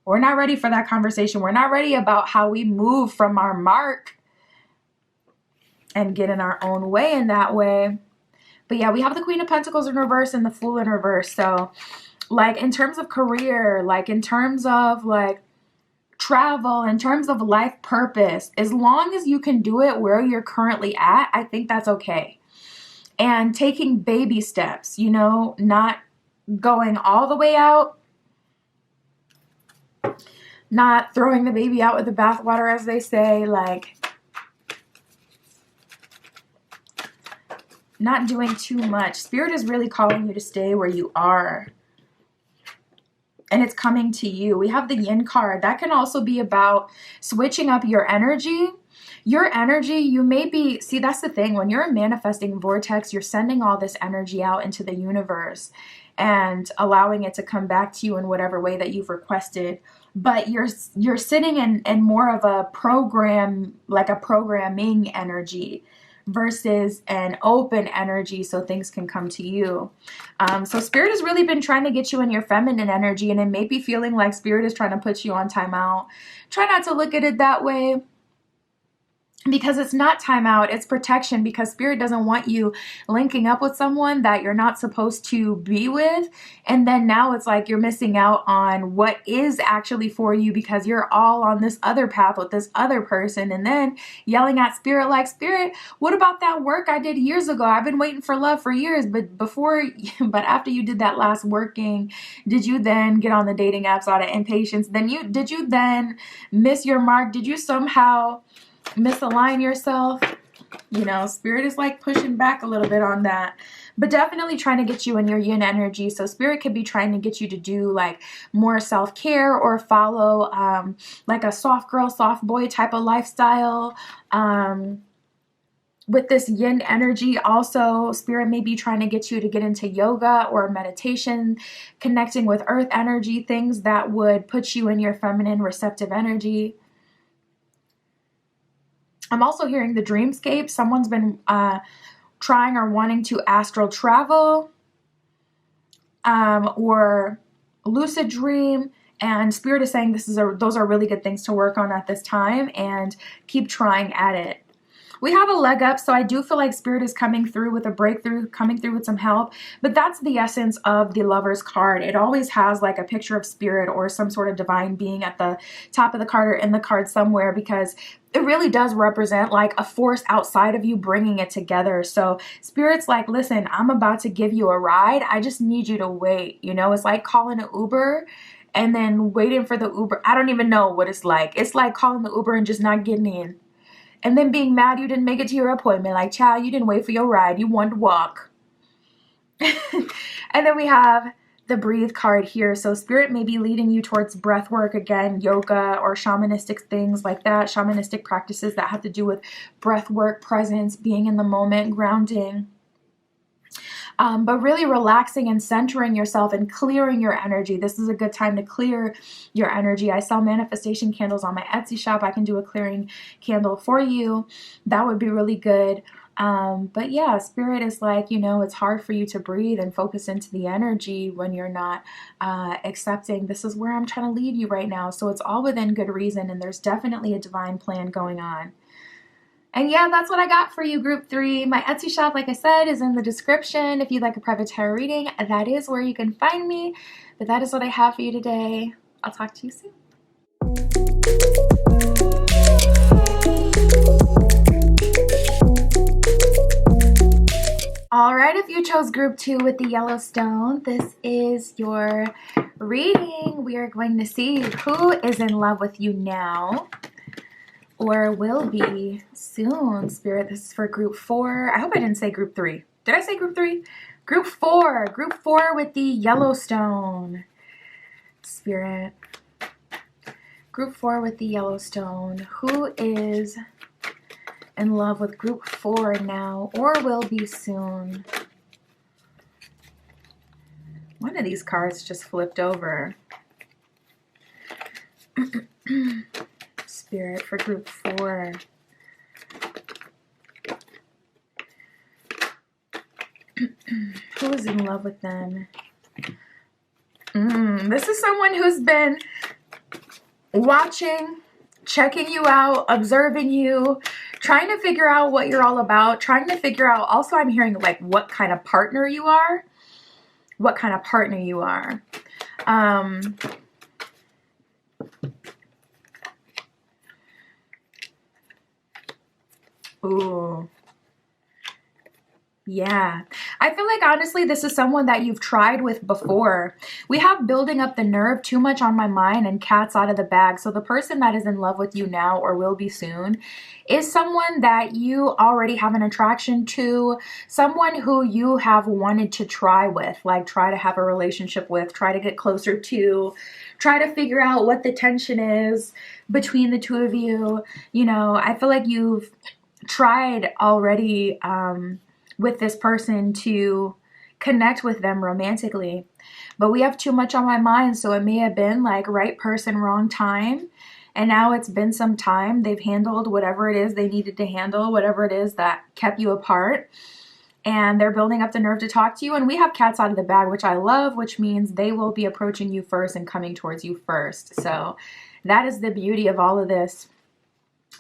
Speaker 1: We're not ready for that conversation. We're not ready about how we move from our mark and get in our own way in that way. But yeah, we have the Queen of Pentacles in reverse and the Fool in reverse. So like in terms of career, like in terms of like travel, in terms of life purpose, as long as you can do it where you're currently at, I think that's okay. And taking baby steps, not going all the way out, not throwing the baby out with the bathwater, as they say, like not doing too much. Spirit is really calling you to stay where you are and it's coming to you. We have the yin card. That can also be about switching up your energy. Your energy, you may be, see, that's the thing. When you're a manifesting vortex, you're sending all this energy out into the universe and allowing it to come back to you in whatever way that you've requested. But you're sitting in more of a program, like a programming energy versus an open energy, so things can come to you. So spirit has really been trying to get you in your feminine energy, and it may be feeling like spirit is trying to put you on timeout. Try not to look at it that way, because it's not timeout, it's protection, because spirit doesn't want you linking up with someone that you're not supposed to be with. And then now it's like you're missing out on what is actually for you because you're all on this other path with this other person, and then yelling at spirit like, spirit, what about that work I did years ago? I've been waiting for love for years, but after you did that last working, did you then get on the dating apps out of impatience? Did you then miss your mark? Did you somehow misalign yourself? You know, spirit is like pushing back a little bit on that, but definitely trying to get you in your yin energy. So spirit could be trying to get you to do like more self-care or follow like a soft girl, soft boy type of lifestyle. With this yin energy, also spirit may be trying to get you to get into yoga or meditation, connecting with earth energy, things that would put you in your feminine receptive energy. I'm also hearing the dreamscape. Someone's been trying or wanting to astral travel or lucid dream. And spirit is saying those are really good things to work on at this time, and keep trying at it. We have a leg up, so I do feel like spirit is coming through with a breakthrough, coming through with some help, but that's the essence of the Lover's card. It always has like a picture of spirit or some sort of divine being at the top of the card or in the card somewhere, because it really does represent like a force outside of you bringing it together. So spirit's like, listen, I'm about to give you a ride. I just need you to wait. You know, it's like calling an Uber and then waiting for the Uber. I don't even know what it's like. It's like calling the Uber and just not getting in. And then being mad you didn't make it to your appointment. Like, child, you didn't wait for your ride. You wanted to walk. And then we have the breathe card here. So spirit may be leading you towards breath work again, yoga or shamanistic things like that. Shamanistic practices that have to do with breath work, presence, being in the moment, grounding. But really relaxing and centering yourself and clearing your energy. This is a good time to clear your energy. I sell manifestation candles on my Etsy shop. I can do a clearing candle for you. That would be really good. But yeah, spirit is like, you know, it's hard for you to breathe and focus into the energy when you're not accepting. This is where I'm trying to lead you right now. So it's all within good reason, and there's definitely a divine plan going on. And yeah, that's what I got for you, group 3. My Etsy shop, like I said, is in the description. If you'd like a private tarot reading, that is where you can find me. But that is what I have for you today. I'll talk to you soon. All right, if you chose group 2 with the Yellowstone, this is your reading. We are going to see who is in love with you now, or will be soon, spirit. This is for group 4. I hope I didn't say group 3. Did I say group 3? Group 4. Group 4 with the Yellowstone, spirit. Group 4 with the Yellowstone. Who is in love with group 4 now, or will be soon? One of these cards just flipped over. Spirit for group 4. Who is in love with them? This is someone who's been watching, checking you out, observing you, trying to figure out what you're all about, trying to figure out, also I'm hearing like what kind of partner you are. What kind of partner you are. Ooh. Yeah. I feel like honestly, this is someone that you've tried with before. We have building up the nerve too much on my mind and cats out of the bag. So the person that is in love with you now or will be soon is someone that you already have an attraction to, someone who you have wanted to try with, like try to have a relationship with, try to get closer to, try to figure out what the tension is between the two of you. You know, I feel like you've tried already with this person to connect with them romantically. But we have too much on my mind, so it may have been like right person, wrong time. And now it's been some time. They've handled whatever it is they needed to handle, whatever it is that kept you apart. And they're building up the nerve to talk to you. And we have cats out of the bag, which I love, which means they will be approaching you first and coming towards you first. So that is the beauty of all of this.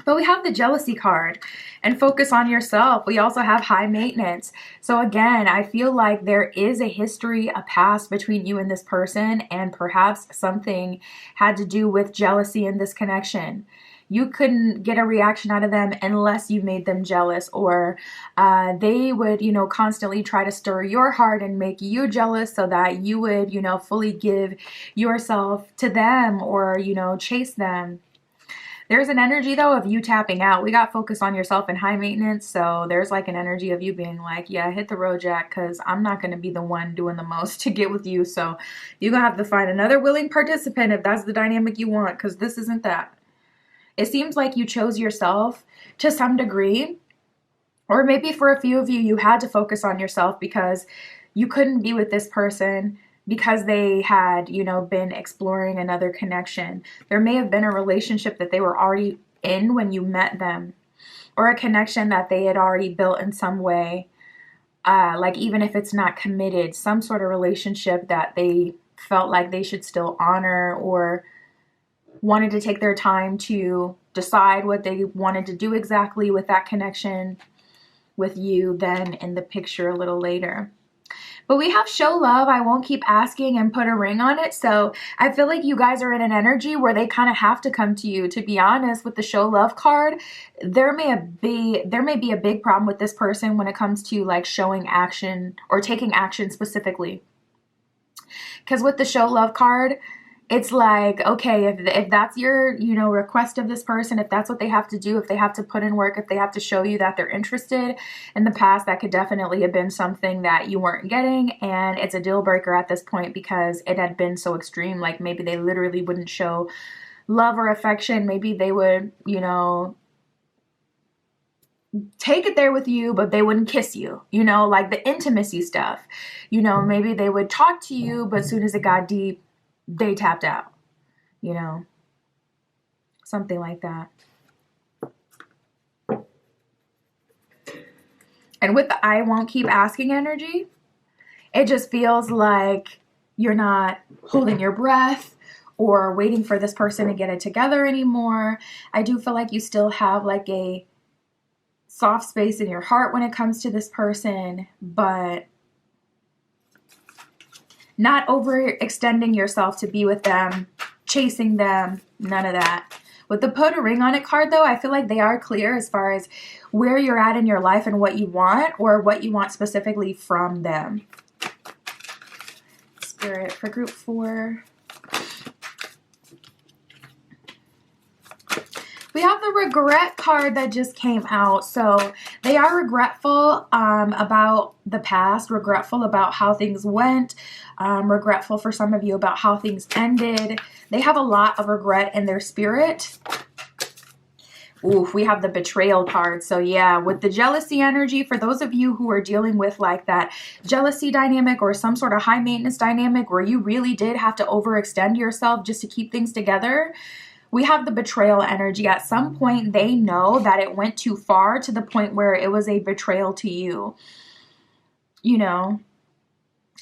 Speaker 1: But we have the jealousy card and focus on yourself. We also have high maintenance. So again, I feel like there is a history, a past between you and this person, and perhaps something had to do with jealousy in this connection. You couldn't get a reaction out of them unless you made them jealous, or they would, you know, constantly try to stir your heart and make you jealous so that you would, you know, fully give yourself to them or, you know, chase them. There's an energy though of you tapping out. We got focus on yourself and high maintenance. So there's like an energy of you being like, yeah, hit the road, Jack, because I'm not going to be the one doing the most to get with you. So you're going to have to find another willing participant if that's the dynamic you want, because this isn't that. It seems like you chose yourself to some degree, or maybe for a few of you, you had to focus on yourself because you couldn't be with this person because they had, you know, been exploring another connection. There may have been a relationship that they were already in when you met them, or a connection that they had already built in some way, like even if it's not committed, some sort of relationship that they felt like they should still honor, or wanted to take their time to decide what they wanted to do exactly with that connection with you then in the picture a little later. But we have show love, I won't keep asking, and put a ring on it. So I feel like you guys are in an energy where they kind of have to come to you. To be honest, with the show love card, there may be a big problem with this person when it comes to like showing action or taking action specifically. Because with the show love card, it's like, okay, if that's your, you know, request of this person, if that's what they have to do, if they have to put in work, if they have to show you that they're interested, in the past, that could definitely have been something that you weren't getting. And it's a deal breaker at this point because it had been so extreme. Like maybe they literally wouldn't show love or affection. Maybe they would, you know, take it there with you, but they wouldn't kiss you, you know, like the intimacy stuff. You know, maybe they would talk to you, but as soon as it got deep, they tapped out, you know, something like that. And with the I won't keep asking energy, it just feels like you're not holding your breath or waiting for this person to get it together anymore. I do feel like you still have like a soft space in your heart when it comes to this person, but not overextending yourself to be with them, chasing them, none of that. With the put a ring on it card though, I feel like they are clear as far as where you're at in your life and what you want, or what you want specifically from them. Spirit for group 4. We have the regret card that just came out. So they are regretful about the past, regretful about how things went, regretful for some of you about how things ended. They have a lot of regret in their spirit. Oof, we have the betrayal card. So yeah, with the jealousy energy, for those of you who are dealing with like that jealousy dynamic or some sort of high maintenance dynamic where you really did have to overextend yourself just to keep things together, we have the betrayal energy. At some point, they know that it went too far to the point where it was a betrayal to you. You know,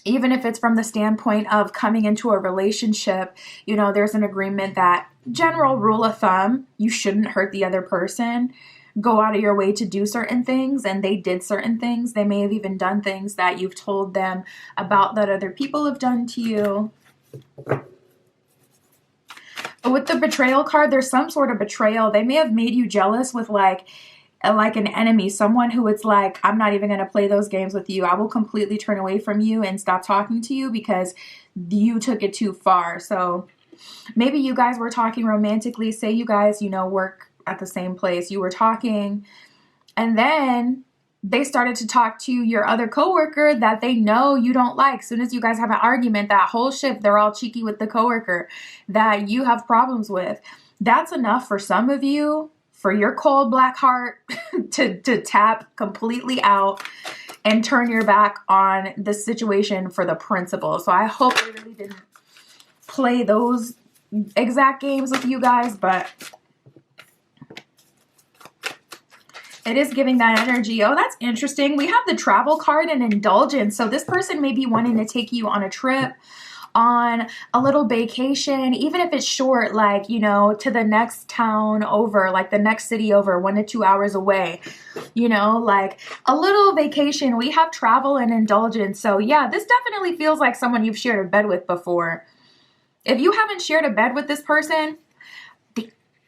Speaker 1: even if it's from the standpoint of coming into a relationship, you know, there's an agreement that general rule of thumb, you shouldn't hurt the other person. Go out of your way to do certain things, and they did certain things. They may have even done things that you've told them about that other people have done to you. But with the betrayal card, there's some sort of betrayal. They may have made you jealous with like like an enemy, someone who it's like, I'm not even going to play those games with you. I will completely turn away from you and stop talking to you because you took it too far. So maybe you guys were talking romantically. Say you guys, work at the same place. You were talking, and then they started to talk to your other coworker that they know you don't like. As soon as you guys have an argument, that whole shift, they're all cheeky with the coworker that you have problems with. That's enough for some of you, for your cold black heart to tap completely out and turn your back on the situation for the principle. So I hope I really didn't play those exact games with you guys, but it is giving that energy. Oh, that's interesting. We have the travel card and indulgence. So this person may be wanting to take you on a trip, on a little vacation, even if it's short, like, to the next town over, like the next city over, 1 to 2 hours away, like a little vacation. We have travel and indulgence. So yeah, this definitely feels like someone you've shared a bed with before. If you haven't shared a bed with this person,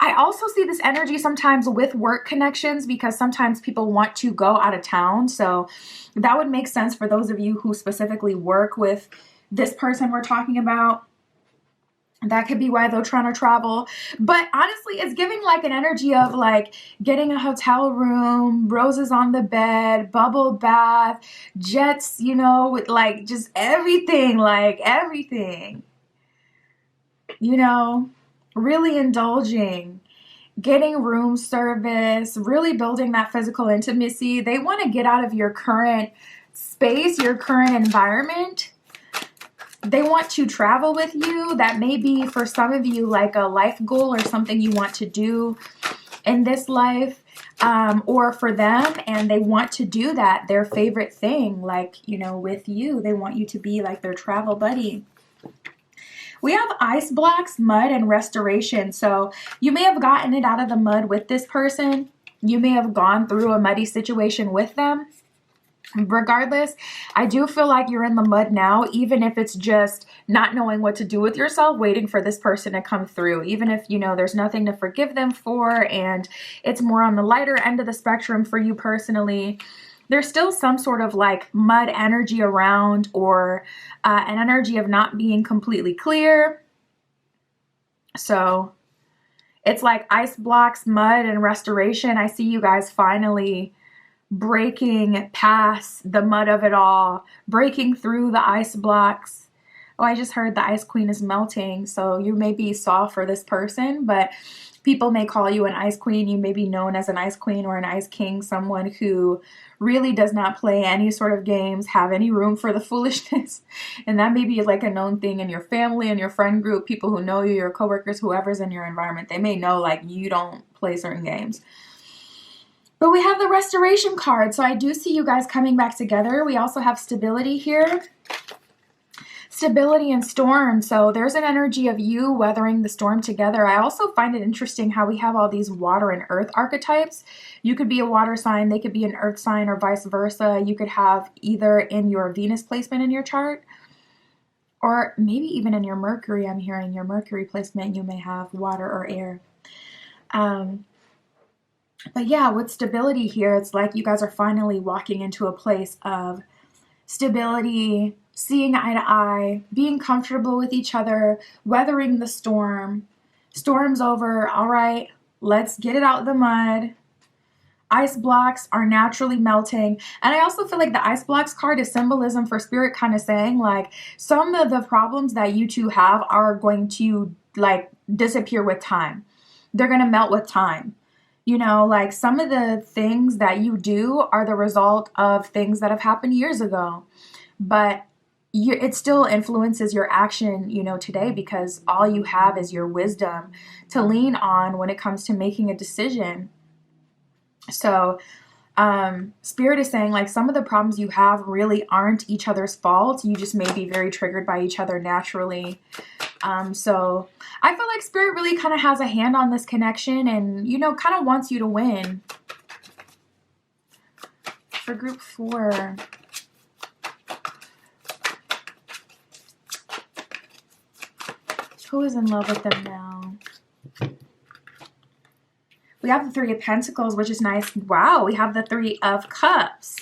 Speaker 1: I also see this energy sometimes with work connections, because sometimes people want to go out of town. So that would make sense for those of you who specifically work with this person we're talking about. That could be why they're trying to travel. But honestly, it's giving like an energy of like getting a hotel room, roses on the bed, bubble bath, jets, with like just everything, really indulging, getting room service, really building that physical intimacy. They want to get out of your current space, your current environment. They want to travel with you. That may be for some of you like a life goal or something you want to do in this life, or for them, and they want to do that, their favorite thing, like, with you. They want you to be like their travel buddy. We have ice blocks, mud, and restoration. So you may have gotten it out of the mud with this person. You may have gone through a muddy situation with them. Regardless, I do feel like you're in the mud now, even if it's just not knowing what to do with yourself, waiting for this person to come through. Even if, there's nothing to forgive them for, and it's more on the lighter end of the spectrum for you personally, there's still some sort of like mud energy around, or an energy of not being completely clear. So it's like ice blocks, mud, and restoration. I see you guys finally breaking past the mud of it all, breaking through the ice blocks. Oh, I just heard the Ice Queen is melting. So you may be soft for this person, but people may call you an Ice Queen. You may be known as an Ice Queen or an Ice King, someone who really does not play any sort of games, have any room for the foolishness. And that may be like a known thing in your family and your friend group, people who know you, your coworkers, whoever's in your environment. They may know like you don't play certain games. But we have the restoration card. So I do see you guys coming back together. We also have stability here. Stability and storm. So there's an energy of you weathering the storm together. I also find it interesting how we have all these water and earth archetypes. You could be a water sign, they could be an earth sign, or vice versa. You could have either in your Venus placement in your chart, or maybe even in your Mercury. I'm hearing your Mercury placement, you may have water or air. But yeah, with stability here, it's like you guys are finally walking into a place of stability, seeing eye to eye, being comfortable with each other, weathering the storm. Storm's over. All right, let's get it out of the mud. Ice blocks are naturally melting. And I also feel like the ice blocks card is symbolism for spirit, kind of saying like some of the problems that you two have are going to like disappear with time. They're going to melt with time. Like some of the things that you do are the result of things that have happened years ago. But it still influences your action, today, because all you have is your wisdom to lean on when it comes to making a decision. So Spirit is saying like some of the problems you have really aren't each other's fault. You just may be very triggered by each other naturally. So I feel like Spirit really kind of has a hand on this connection and, kind of wants you to win. For group 4. Who is in love with them now? We have the 3 of Pentacles, which is nice. Wow, we have the 3 of Cups.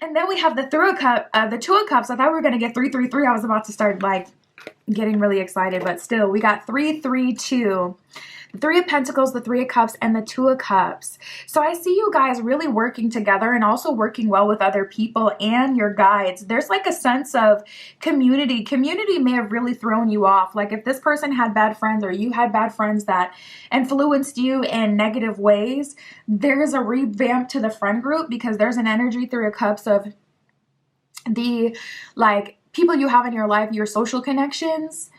Speaker 1: And then we have the 2 of Cups. I thought we were going to get 3, 3, 3. I was about to start like getting really excited, but still, we got 3, 3, 2. The 3 of Pentacles, the 3 of Cups, and the 2 of Cups. So I see you guys really working together and also working well with other people and your guides. There's like a sense of community. Community may have really thrown you off. Like if this person had bad friends or you had bad friends that influenced you in negative ways, there's a revamp to the friend group because there's an energy 3 of Cups of the like people you have in your life, your social connections,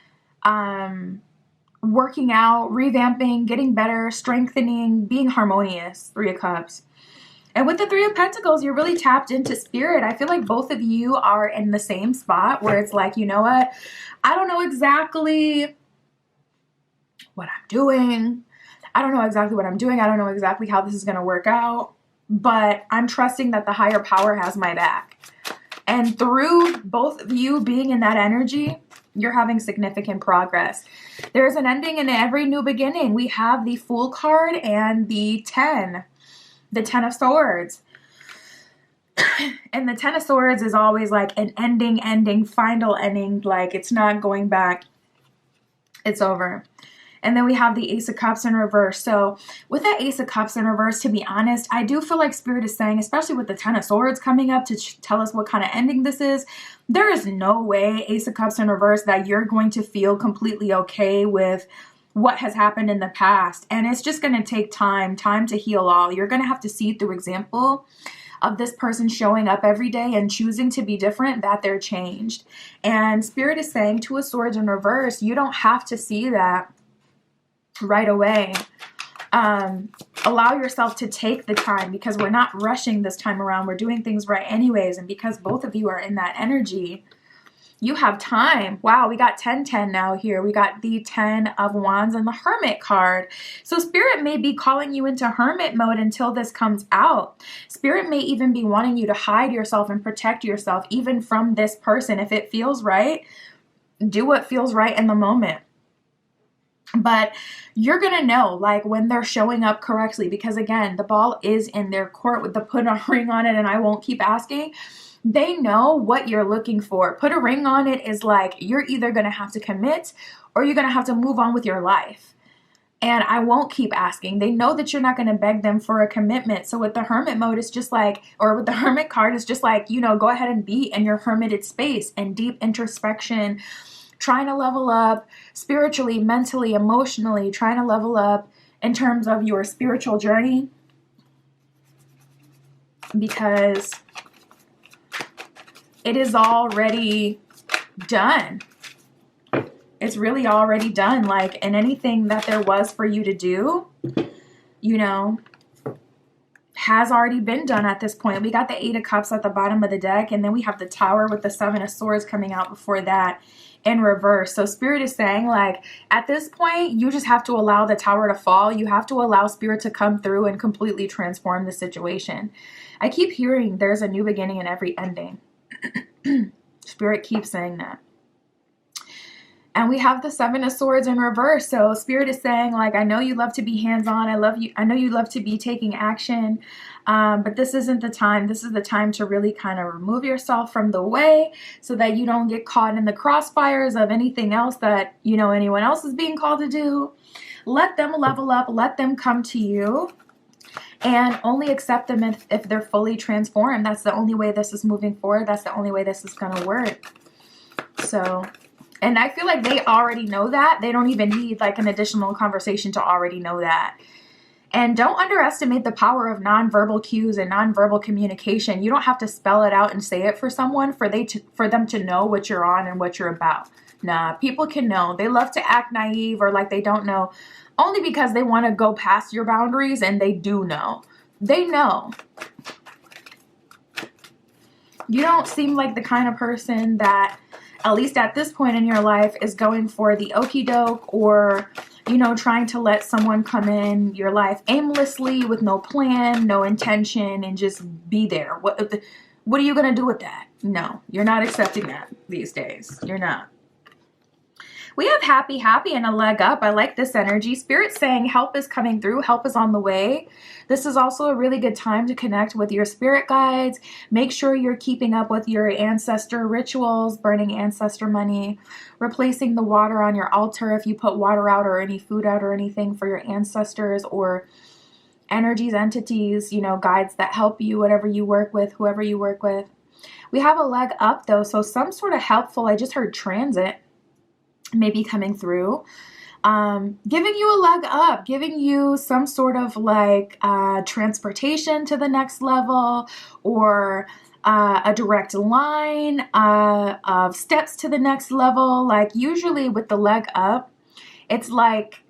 Speaker 1: working out, revamping, getting better, strengthening, being harmonious, 3 of Cups. And with the 3 of Pentacles, you're really tapped into spirit. I feel like both of you are in the same spot where it's like, you know what? I don't know exactly what I'm doing. I don't know exactly what I'm doing. I don't know exactly how this is going to work out, but I'm trusting that the higher power has my back. And through both of you being in that energy, you're having significant progress. There's an ending in every new beginning. We have the Fool card and the 10 of Swords. And the 10 of Swords is always like an ending, final ending. Like it's not going back. It's over. And then we have the Ace of Cups in reverse. So with that Ace of Cups in reverse, to be honest, I do feel like Spirit is saying, especially with the 10 of Swords coming up to tell us what kind of ending this is, there is no way, Ace of Cups in reverse, that you're going to feel completely okay with what has happened in the past. And it's just going to take time to heal all. You're going to have to see through example of this person showing up every day and choosing to be different, that they're changed. And Spirit is saying, 2 of Swords in reverse, you don't have to see that right away. Allow yourself to take the time because we're not rushing this time around. We're doing things right anyways. And because both of you are in that energy, you have time. Wow, we got 10-10 now here. We got the 10 of Wands and the Hermit card. So Spirit may be calling you into hermit mode until this comes out. Spirit may even be wanting you to hide yourself and protect yourself even from this person. If it feels right, do what feels right in the moment. But you're going to know like when they're showing up correctly, because again, the ball is in their court with the put a ring on it. And I won't keep asking. They know what you're looking for. Put a ring on it is like, you're either going to have to commit or you're going to have to move on with your life. And I won't keep asking. They know that you're not going to beg them for a commitment. So with the hermit mode, it's just like, or with the hermit card, it's just like, you know, go ahead and be in your hermited space and deep introspection, trying to level up spiritually, mentally, emotionally, trying to level up in terms of your spiritual journey. Because it is already done. It's really already done. Like, and anything that there was for you to do, you know, has already been done at this point. We got the 8 of Cups at the bottom of the deck, and then we have the Tower with the 7 of Swords coming out before that in reverse. So Spirit is saying, like, at this point, you just have to allow the Tower to fall. You have to allow Spirit to come through and completely transform the situation. I keep hearing there's a new beginning in every ending. Spirit keeps saying that. And we have the 7 of Swords in reverse. So Spirit is saying, like, I know you love to be hands-on. I know you love to be taking action. But this isn't the time. This is the time to really kind of remove yourself from the way so that you don't get caught in the crossfires of anything else that, you know, anyone else is being called to do. Let them level up. Let them come to you. And only accept them if they're fully transformed. That's the only way this is moving forward. That's the only way this is going to work. So... and I feel like they already know that. They don't even need like an additional conversation to already know that. And don't underestimate the power of nonverbal cues and nonverbal communication. You don't have to spell it out and say it for someone for them to know what you're on and what you're about. Nah, people can know. They love to act naive or like they don't know only because they want to go past your boundaries, and they do know. They know. You don't seem like the kind of person that, at least at this point in your life, is going for the okie doke or, you know, trying to let someone come in your life aimlessly with no plan, no intention, and just be there. What are you going to do with that? No, you're not accepting that these days. You're not. We have happy, happy, and a leg up. I like this energy. Spirit's saying help is coming through. Help is on the way. This is also a really good time to connect with your spirit guides. Make sure you're keeping up with your ancestor rituals, burning ancestor money, replacing the water on your altar if you put water out or any food out or anything for your ancestors or energies, entities, you know, guides that help you, whatever you work with, whoever you work with. We have a leg up though, so some sort of helpful, I just heard transit maybe coming through, giving you a leg up, giving you some sort of like transportation to the next level, or a direct line of steps to the next level. Like usually with the leg up, it's like,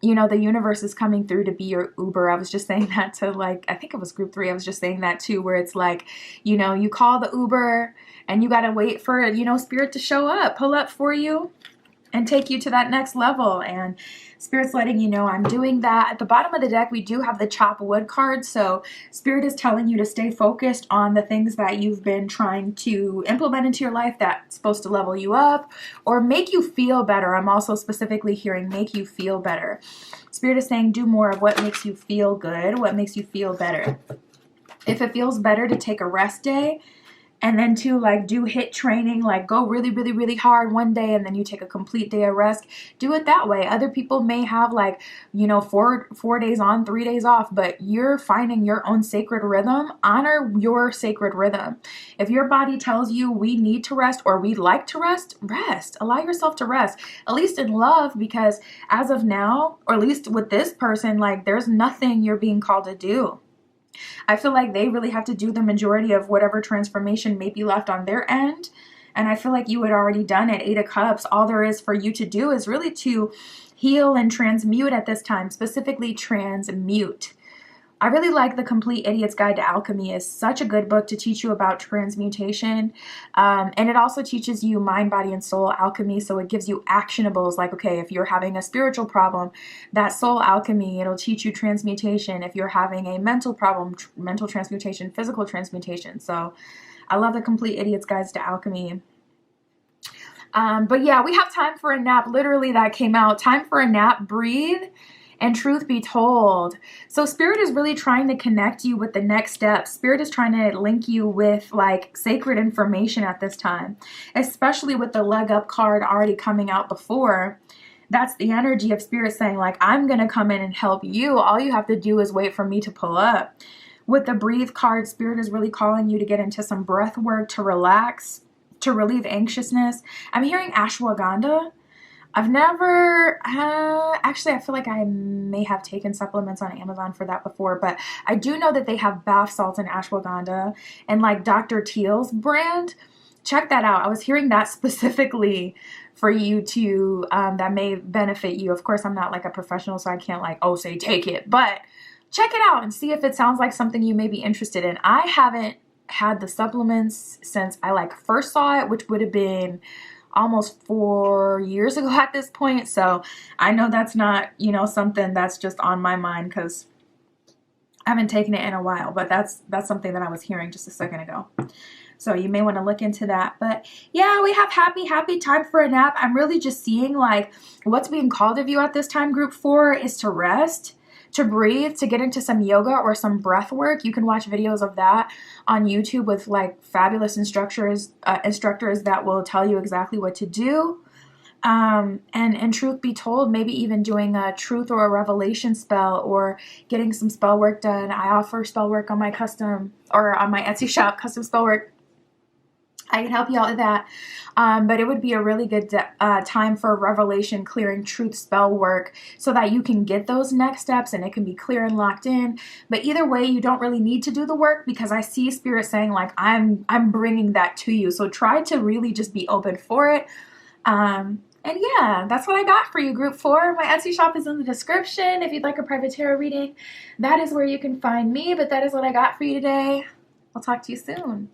Speaker 1: you know, the universe is coming through to be your Uber. I was just saying that to like, I think it was group 3. I was just saying that too, where it's like, you know, you call the Uber and you got to wait for, you know, spirit to show up, pull up for you and take you to that next level. And Spirit's letting you know I'm doing that. At the bottom of the deck, we do have the chop wood card. So Spirit is telling you to stay focused on the things that you've been trying to implement into your life that's supposed to level you up or make you feel better. I'm also specifically hearing make you feel better. Spirit is saying do more of what makes you feel good, what makes you feel better. If it feels better to take a rest day, and then to like do HIIT training, like go really, really, really hard one day and then you take a complete day of rest, do it that way. Other people may have like, you know, four days on, 3 days off, but you're finding your own sacred rhythm. Honor your sacred rhythm. If your body tells you we need to rest or we like to rest, rest. Allow yourself to rest, at least in love, because as of now, or at least with this person, like there's nothing you're being called to do. I feel like they really have to do the majority of whatever transformation may be left on their end. And I feel like you had already done it. 8 of Cups. All there is for you to do is really to heal and transmute at this time, specifically transmute. I really like The Complete Idiot's Guide to Alchemy. It's such a good book to teach you about transmutation. And it also teaches you mind, body, and soul alchemy. So it gives you actionables like, okay, if you're having a spiritual problem, that soul alchemy, it'll teach you transmutation. If you're having a mental problem, mental transmutation, physical transmutation. So I love The Complete Idiot's Guides to Alchemy. But yeah, we have time for a nap. Literally that came out. Time for a nap, breathe. And truth be told. So Spirit is really trying to connect you with the next step. Spirit is trying to link you with like sacred information at this time, especially with the leg up card already coming out before. That's the energy of Spirit saying like, I'm going to come in and help you. All you have to do is wait for me to pull up. With the breathe card, Spirit is really calling you to get into some breath work, to relax, to relieve anxiousness. I'm hearing ashwagandha. I've never, actually I feel like I may have taken supplements on Amazon for that before, but I do know that they have bath salts and ashwagandha and like Dr. Teal's brand. Check that out. I was hearing that specifically for you to, that may benefit you. Of course, I'm not like a professional, so I can't like, oh, say take it, but check it out and see if it sounds like something you may be interested in. I haven't had the supplements since I like first saw it, which would have been almost 4 years ago at this point. So I know that's not, you know, something that's just on my mind because I haven't taken it in a while, but that's something that I was hearing just a second ago. So you may want to look into that. But yeah, we have happy time for a nap. I'm really just seeing like what's being called of you at this time, group 4, is to rest, to breathe, to get into some yoga or some breath work. You can watch videos of that on YouTube with like fabulous instructors that will tell you exactly what to do. And truth be told, maybe even doing a truth or a revelation spell or getting some spell work done. I offer spell work on my on my Etsy shop, custom spell work. I can help you out with that. But it would be a really good time for revelation, clearing, truth spell work so that you can get those next steps and it can be clear and locked in. But either way, you don't really need to do the work because I see Spirit saying like, I'm bringing that to you. So try to really just be open for it. And yeah, that's what I got for you, group 4. My Etsy shop is in the description. If you'd like a private tarot reading, that is where you can find me. But that is what I got for you today. I'll talk to you soon.